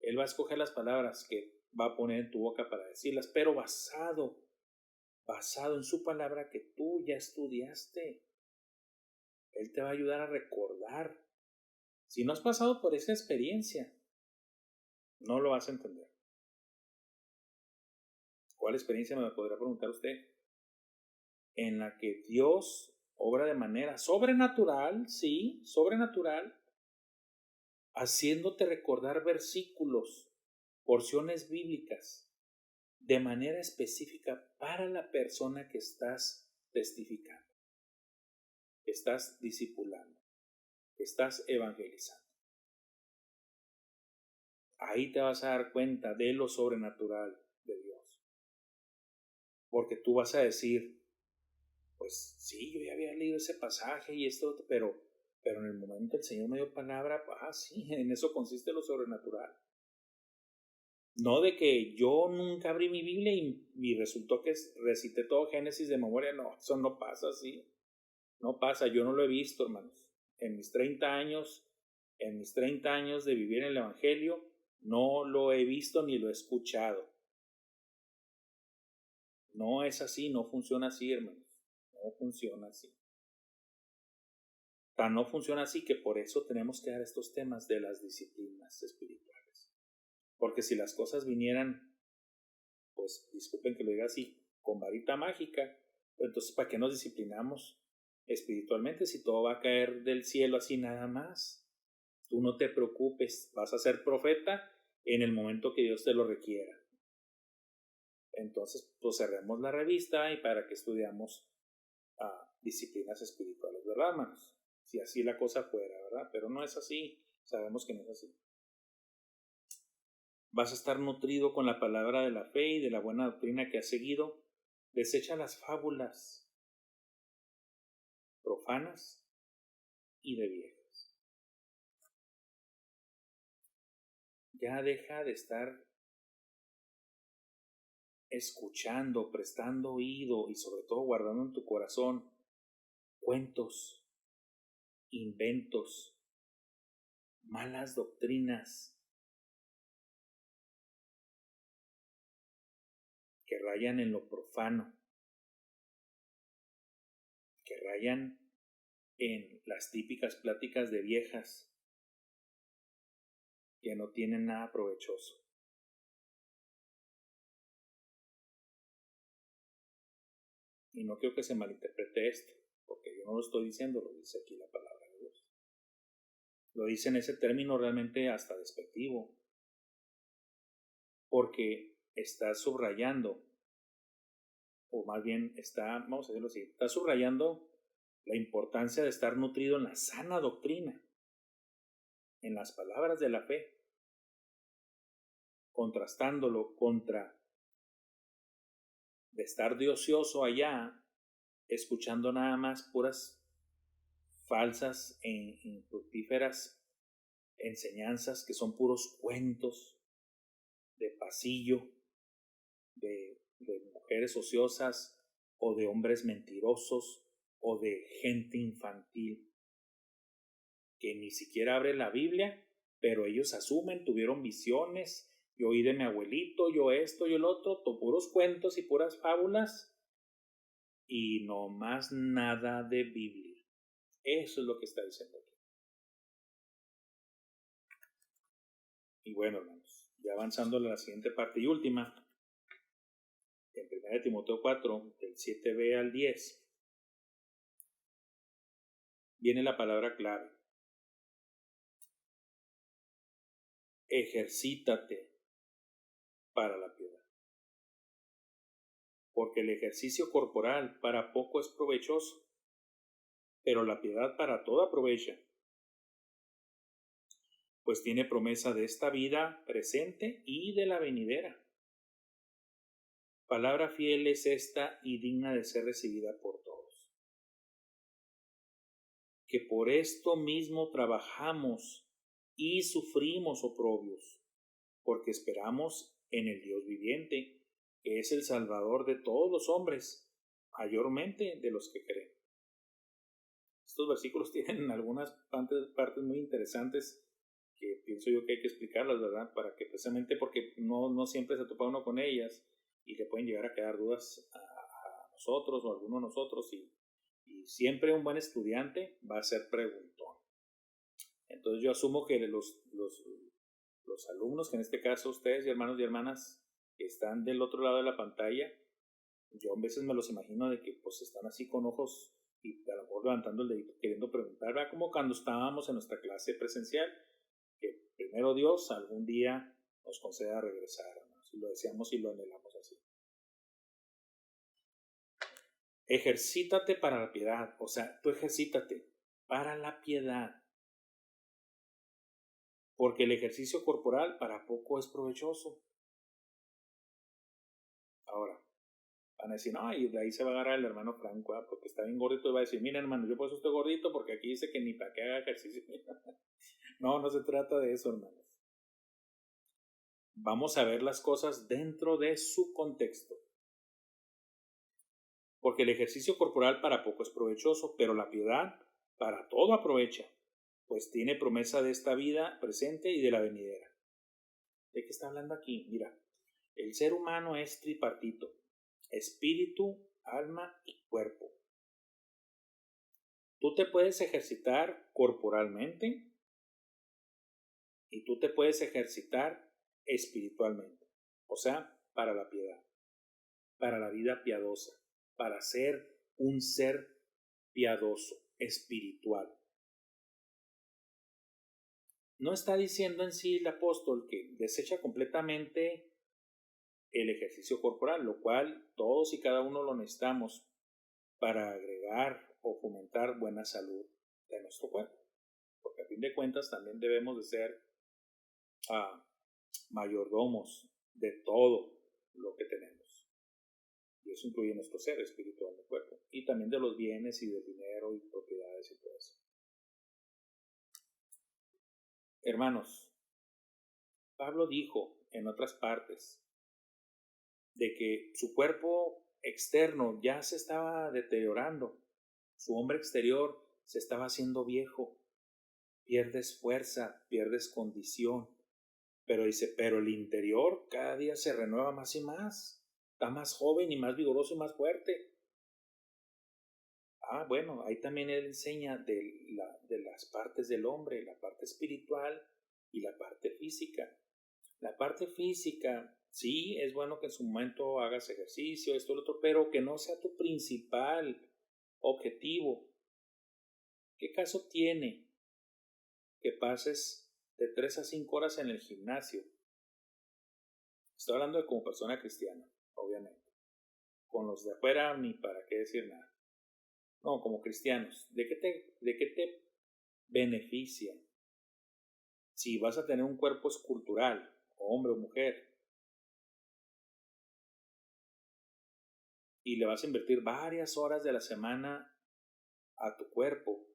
Él va a escoger las palabras que va a poner en tu boca para decirlas, pero basado en su palabra que tú ya estudiaste. Él te va a ayudar a recordar. Si no has pasado por esa experiencia, no lo vas a entender. ¿Cuál experiencia me podrá preguntar usted? En la que Dios obra de manera sobrenatural, sí, sobrenatural, haciéndote recordar versículos, porciones bíblicas, de manera específica para la persona que estás testificando, estás discipulando, estás evangelizando. Ahí te vas a dar cuenta de lo sobrenatural de Dios. Porque tú vas a decir, pues sí, yo ya había leído ese pasaje y esto, pero en el momento el Señor me dio palabra, sí, en eso consiste lo sobrenatural. No de que yo nunca abrí mi Biblia y resultó que recité todo Génesis de memoria. No, eso no pasa así. No pasa, yo no lo he visto, hermanos. En mis 30 años de vivir en el Evangelio, No lo he visto ni lo he escuchado. No es así, no funciona así, hermanos. No funciona así. Tan no funciona así que por eso tenemos que dar estos temas de las disciplinas espirituales. Porque si las cosas vinieran, pues disculpen que lo diga así, con varita mágica, entonces ¿para qué nos disciplinamos espiritualmente si todo va a caer del cielo así nada más? Tú no te preocupes, vas a ser profeta en el momento que Dios te lo requiera. Entonces, pues cerremos la revista y para que estudiamos disciplinas espirituales, ¿verdad, hermanos? Si así la cosa fuera, ¿verdad? Pero no es así, sabemos que no es así. Vas a estar nutrido con la palabra de la fe y de la buena doctrina que has seguido. Desecha las fábulas profanas y de viejas. Ya deja de estar escuchando, prestando oído y sobre todo guardando en tu corazón cuentos, inventos, malas doctrinas que rayan en lo profano, que rayan en las típicas pláticas de viejas que no tienen nada provechoso. Y no quiero que se malinterprete esto, porque yo no lo estoy diciendo, lo dice aquí la palabra de Dios. Lo dice en ese término realmente hasta despectivo, porque está subrayando, o más bien vamos a decirlo así, está subrayando la importancia de estar nutrido en la sana doctrina, en las palabras de la fe, contrastándolo contra de estar de ocioso allá, escuchando nada más puras falsas e infructíferas enseñanzas que son puros cuentos de pasillo, de mujeres ociosas o de hombres mentirosos o de gente infantil que ni siquiera abre la Biblia, pero ellos asumen, tuvieron visiones, yo oí de mi abuelito, yo esto, yo el otro, puros cuentos y puras fábulas y no más nada de Biblia. Eso es lo que está diciendo aquí. Y bueno, hermanos, ya avanzando a la siguiente parte y última, en 1 Timoteo 4, del 7b al 10, viene la palabra clave. Ejercítate para la piedad. Porque el ejercicio corporal para poco es provechoso, pero la piedad para todo aprovecha, pues tiene promesa de esta vida presente y de la venidera. Palabra fiel es esta y digna de ser recibida por todos. Que por esto mismo trabajamos y sufrimos oprobios, porque esperamos en el Dios viviente, que es el Salvador de todos los hombres, mayormente de los que creen. Estos versículos tienen algunas partes muy interesantes que pienso yo que hay que explicarlas, ¿verdad? Para que precisamente porque no siempre se topa uno con ellas y le pueden llegar a quedar dudas a nosotros o a alguno de nosotros y siempre un buen estudiante va a ser preguntón. Entonces yo asumo que los alumnos, que en este caso ustedes y hermanos y hermanas que están del otro lado de la pantalla, yo a veces me los imagino de que pues están así con ojos y a lo mejor levantando el dedito queriendo preguntar, ¿verdad? Como cuando estábamos en nuestra clase presencial, que primero Dios algún día nos conceda regresar, ¿no? Si lo deseamos y lo anhelamos así. Ejercítate para la piedad, o sea, tú ejercítate para la piedad, porque el ejercicio corporal para poco es provechoso. Ahora, van a decir, no, y de ahí se va a agarrar el hermano Franco, porque está bien gordito, y va a decir, mira hermano, yo por eso estoy gordito, porque aquí dice que ni para que haga ejercicio. No se trata de eso, hermanos. Vamos a ver las cosas dentro de su contexto. Porque el ejercicio corporal para poco es provechoso, pero la piedad para todo aprovecha, pues tiene promesa de esta vida presente y de la venidera. ¿De qué está hablando aquí? Mira, el ser humano es tripartito: espíritu, alma y cuerpo. Tú te puedes ejercitar corporalmente y tú te puedes ejercitar espiritualmente. O sea, para la piedad, para la vida piadosa, para ser un ser piadoso, espiritual. No está diciendo en sí el apóstol que desecha completamente el ejercicio corporal, lo cual todos y cada uno lo necesitamos para agregar o fomentar buena salud de nuestro cuerpo. Porque a fin de cuentas también debemos de ser mayordomos de todo lo que tenemos. Y eso incluye nuestro ser espiritual del cuerpo. Y también de los bienes y del dinero y propiedades y todo eso. Hermanos, Pablo dijo en otras partes de que su cuerpo externo ya se estaba deteriorando. Su hombre exterior se estaba haciendo viejo. Pierdes fuerza, pierdes condición. Pero dice, pero el interior cada día se renueva más y más. Está más joven y más vigoroso y más fuerte. Bueno, ahí también él enseña de las partes del hombre, la parte espiritual y la parte física. La parte física, sí, es bueno que en su momento hagas ejercicio, esto, lo otro, pero que no sea tu principal objetivo. ¿Qué caso tiene que pases de 3 a 5 horas en el gimnasio? Estoy hablando de como persona cristiana, obviamente. Con los de afuera ni para qué decir nada. No, como cristianos, ¿de qué te beneficia si vas a tener un cuerpo escultural, hombre o mujer, y le vas a invertir varias horas de la semana a tu cuerpo,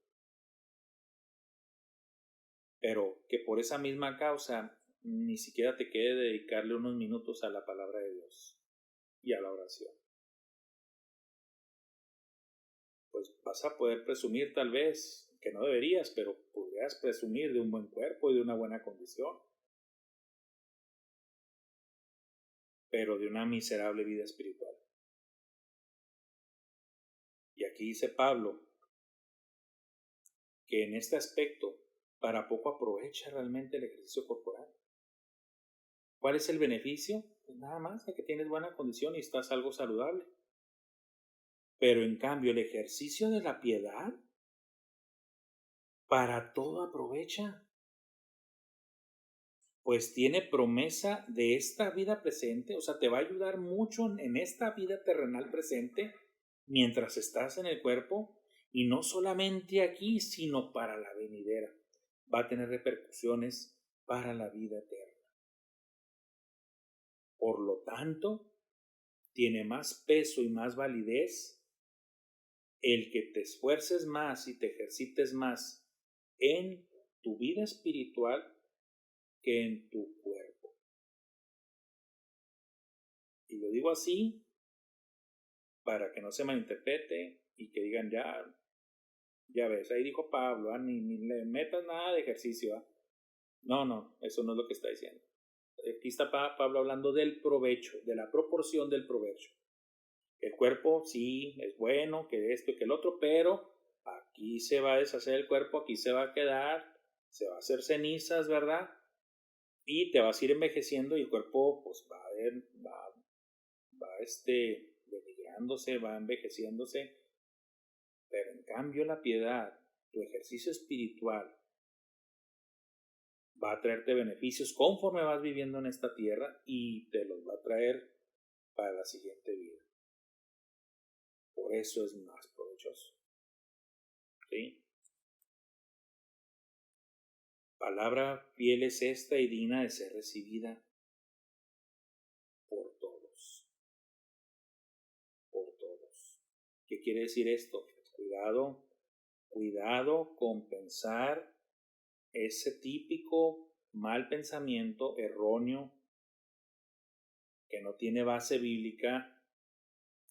pero que por esa misma causa ni siquiera te quede dedicarle unos minutos a la palabra de Dios y a la oración? Pues vas a poder presumir, tal vez, que no deberías, pero podrías presumir de un buen cuerpo y de una buena condición, pero de una miserable vida espiritual. Y aquí dice Pablo que en este aspecto para poco aprovecha realmente el ejercicio corporal. ¿Cuál es el beneficio? Pues nada más de que tienes buena condición y estás algo saludable. Pero en cambio el ejercicio de la piedad para todo aprovecha. Pues tiene promesa de esta vida presente, o sea, te va a ayudar mucho en esta vida terrenal presente mientras estás en el cuerpo, y no solamente aquí, sino para la venidera. Va a tener repercusiones para la vida eterna. Por lo tanto, tiene más peso y más validez el que te esfuerces más y te ejercites más en tu vida espiritual que en tu cuerpo. Y lo digo así para que no se malinterprete y que digan, ya ves, ahí dijo Pablo, ni le metas nada de ejercicio. No, eso no es lo que está diciendo. Aquí está Pablo hablando del provecho, de la proporción del provecho. El cuerpo sí es bueno, que esto y que el otro, pero aquí se va a deshacer el cuerpo, aquí se va a quedar, se va a hacer cenizas, ¿verdad? Y te vas a ir envejeciendo y el cuerpo pues va denigrándose, va envejeciéndose. Pero en cambio la piedad, tu ejercicio espiritual, va a traerte beneficios conforme vas viviendo en esta tierra y te los va a traer para la siguiente vida. Por eso es más provechoso. ¿Sí? Palabra fiel es esta y digna de ser recibida por todos. Por todos. ¿Qué quiere decir esto? Cuidado con pensar ese típico mal pensamiento erróneo que no tiene base bíblica,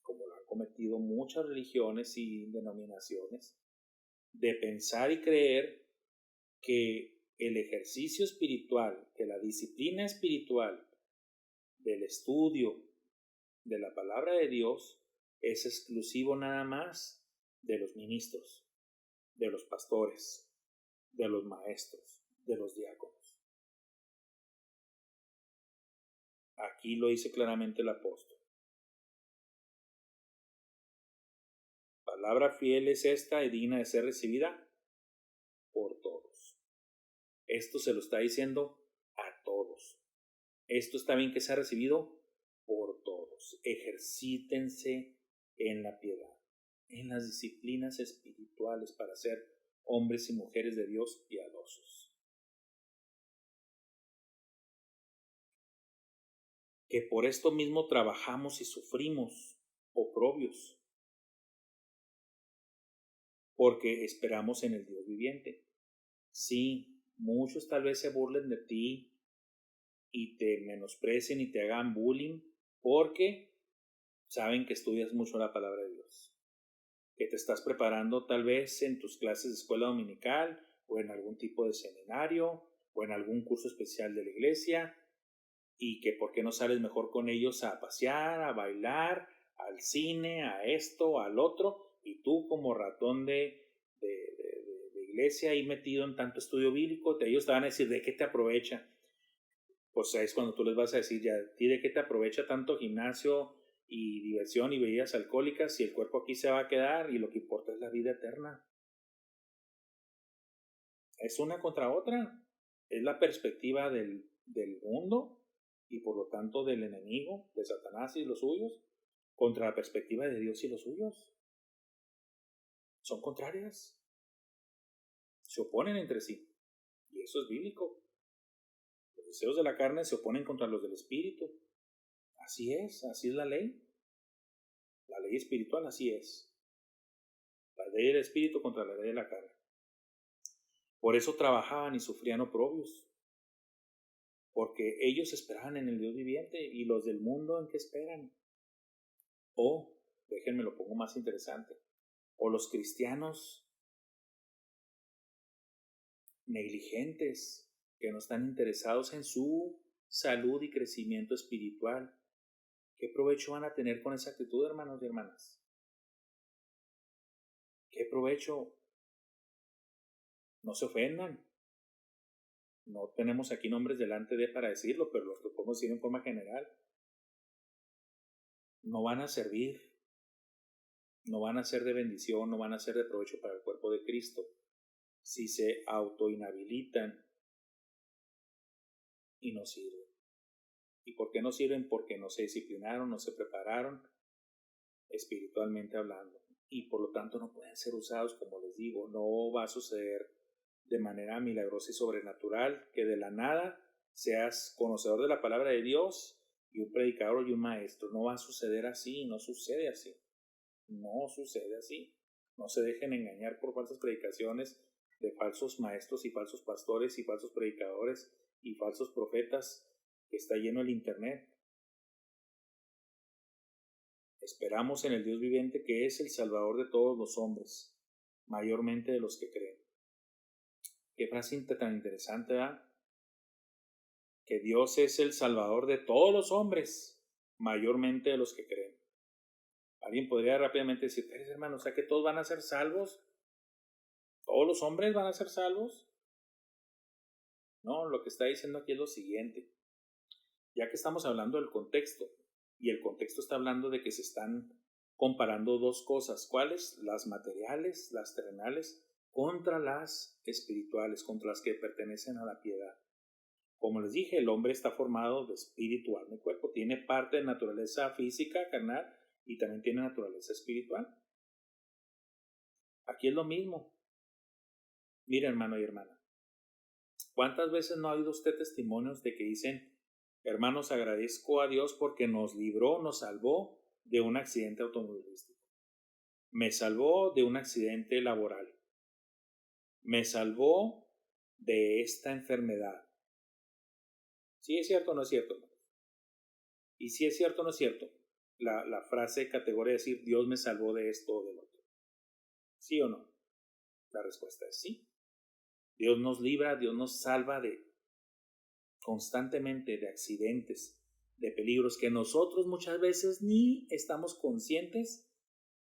como lo han cometido muchas religiones y denominaciones, de pensar y creer que el ejercicio espiritual, que la disciplina espiritual del estudio de la palabra de Dios es exclusivo nada más de los ministros, de los pastores, de los maestros, de los diáconos. Aquí lo dice claramente el apóstol. Palabra fiel es esta y digna de ser recibida por todos. Esto se lo está diciendo a todos. Esto está bien que sea recibido por todos. Ejercítense en la piedad, en las disciplinas espirituales para ser hombres y mujeres de Dios piadosos. Que por esto mismo trabajamos y sufrimos oprobios, porque esperamos en el Dios viviente. Sí, muchos tal vez se burlen de ti y te menosprecien y te hagan bullying porque saben que estudias mucho la palabra de Dios, que te estás preparando tal vez en tus clases de escuela dominical o en algún tipo de seminario o en algún curso especial de la iglesia, y que por qué no sales mejor con ellos a pasear, a bailar, al cine, a esto, al otro, y tú como ratón de iglesia ahí metido en tanto estudio bíblico, ellos te van a decir, ¿de qué te aprovecha? Pues es cuando tú les vas a decir, ya, ¿y de qué te aprovecha tanto gimnasio y diversión y bebidas alcohólicas si el cuerpo aquí se va a quedar y lo que importa es la vida eterna? Es una contra otra. Es la perspectiva del mundo y por lo tanto del enemigo, de Satanás y los suyos, contra la perspectiva de Dios y los suyos. Son contrarias. Se oponen entre sí. Y eso es bíblico. Los deseos de la carne se oponen contra los del espíritu. Así es la ley. La ley espiritual así es. La ley del espíritu contra la ley de la carne. Por eso trabajaban y sufrían oprobios. Porque ellos esperaban en el Dios viviente y los del mundo ¿en qué esperan? O, déjenme lo pongo más interesante, o los cristianos negligentes que no están interesados en su salud y crecimiento espiritual. ¿Qué provecho van a tener con esa actitud, hermanos y hermanas? ¿Qué provecho? No se ofendan. No tenemos aquí nombres delante de para decirlo, pero los que podemos decir en forma general. No van a servir. No van a ser de bendición, no van a ser de provecho para el cuerpo de Cristo si se autoinhabilitan y no sirven. ¿Y por qué no sirven? Porque no se disciplinaron, no se prepararon espiritualmente hablando y por lo tanto no pueden ser usados, como les digo. No va a suceder de manera milagrosa y sobrenatural que de la nada seas conocedor de la palabra de Dios y un predicador y un maestro. No va a suceder así, no sucede así. No sucede así. No se dejen engañar por falsas predicaciones de falsos maestros y falsos pastores y falsos predicadores y falsos profetas que está lleno el internet. Esperamos en el Dios viviente que es el Salvador de todos los hombres, mayormente de los que creen. Qué frase tan interesante, ¿verdad? Que Dios es el Salvador de todos los hombres, mayormente de los que creen. Alguien podría rápidamente decir, pero hermano, o sea que todos van a ser salvos. ¿Todos los hombres van a ser salvos? No, lo que está diciendo aquí es lo siguiente. Ya que estamos hablando del contexto, y el contexto está hablando de que se están comparando dos cosas. ¿Cuáles? Las materiales, las terrenales, contra las espirituales, contra las que pertenecen a la piedad. Como les dije, el hombre está formado de espíritu, alma y cuerpo. Tiene parte de naturaleza física, carnal, y también tiene naturaleza espiritual. Aquí es lo mismo. Mira, hermano y hermana, ¿cuántas veces no ha oído usted testimonios de que dicen, hermanos, agradezco a Dios porque nos libró, nos salvó de un accidente automovilístico? Me salvó de un accidente laboral. Me salvó de esta enfermedad. ¿Sí es cierto o no es cierto? Y si es cierto o no es cierto, la frase categoría de decir Dios me salvó de esto o del otro. ¿Sí o no? La respuesta es sí. Dios nos libra, Dios nos salva constantemente de accidentes, de peligros que nosotros muchas veces ni estamos conscientes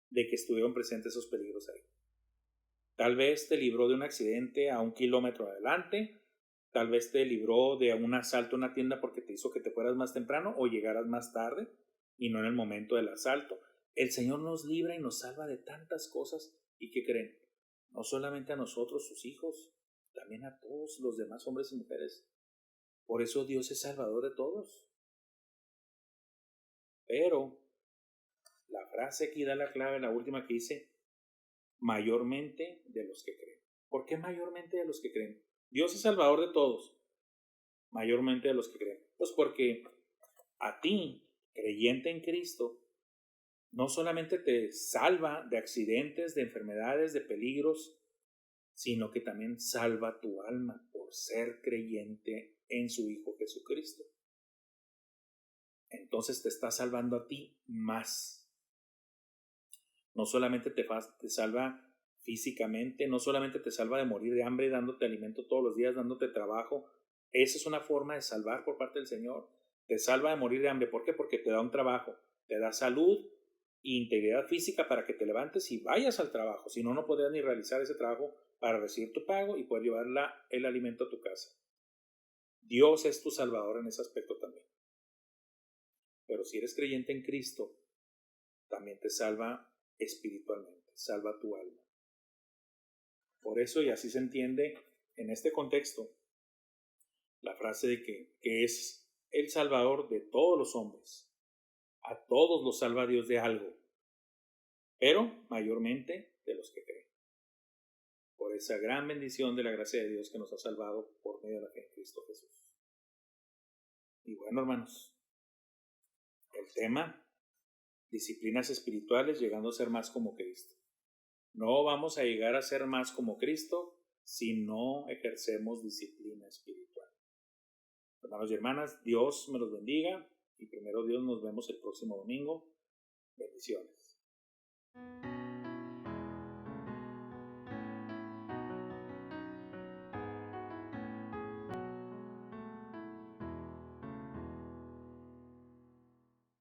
de que estuvieron presentes esos peligros ahí. Tal vez te libró de un accidente a 1 kilómetro adelante, tal vez te libró de un asalto a una tienda porque te hizo que te fueras más temprano o llegaras más tarde y no en el momento del asalto. El Señor nos libra y nos salva de tantas cosas. ¿Y qué creen? No solamente a nosotros, sus hijos, también a todos los demás hombres y mujeres. Por eso Dios es salvador de todos. Pero la frase aquí da la clave, la última que dice, mayormente de los que creen. ¿Por qué mayormente de los que creen? Dios es salvador de todos, mayormente de los que creen. Pues porque a ti, creyente en Cristo, no solamente te salva de accidentes, de enfermedades, de peligros, sino que también salva tu alma por ser creyente en su Hijo Jesucristo. Entonces te está salvando a ti más. No solamente te salva físicamente, no solamente te salva de morir de hambre dándote alimento todos los días, dándote trabajo. Esa es una forma de salvar por parte del Señor. Te salva de morir de hambre. ¿Por qué? Porque te da un trabajo, te da salud e integridad física para que te levantes y vayas al trabajo. Si no, no podrías ni realizar ese trabajo para recibir tu pago y poder llevar el alimento a tu casa. Dios es tu salvador en ese aspecto también. Pero si eres creyente en Cristo, también te salva espiritualmente, salva tu alma. Por eso, y así se entiende en este contexto, la frase de que es el salvador de todos los hombres. A todos los salva Dios de algo, pero mayormente de los que creen. Por esa gran bendición de la gracia de Dios que nos ha salvado por medio de la fe en Cristo Jesús. Y bueno, hermanos, el tema, disciplinas espirituales llegando a ser más como Cristo. No vamos a llegar a ser más como Cristo si no ejercemos disciplina espiritual. Hermanos y hermanas, Dios me los bendiga y primero Dios nos vemos el próximo domingo. Bendiciones.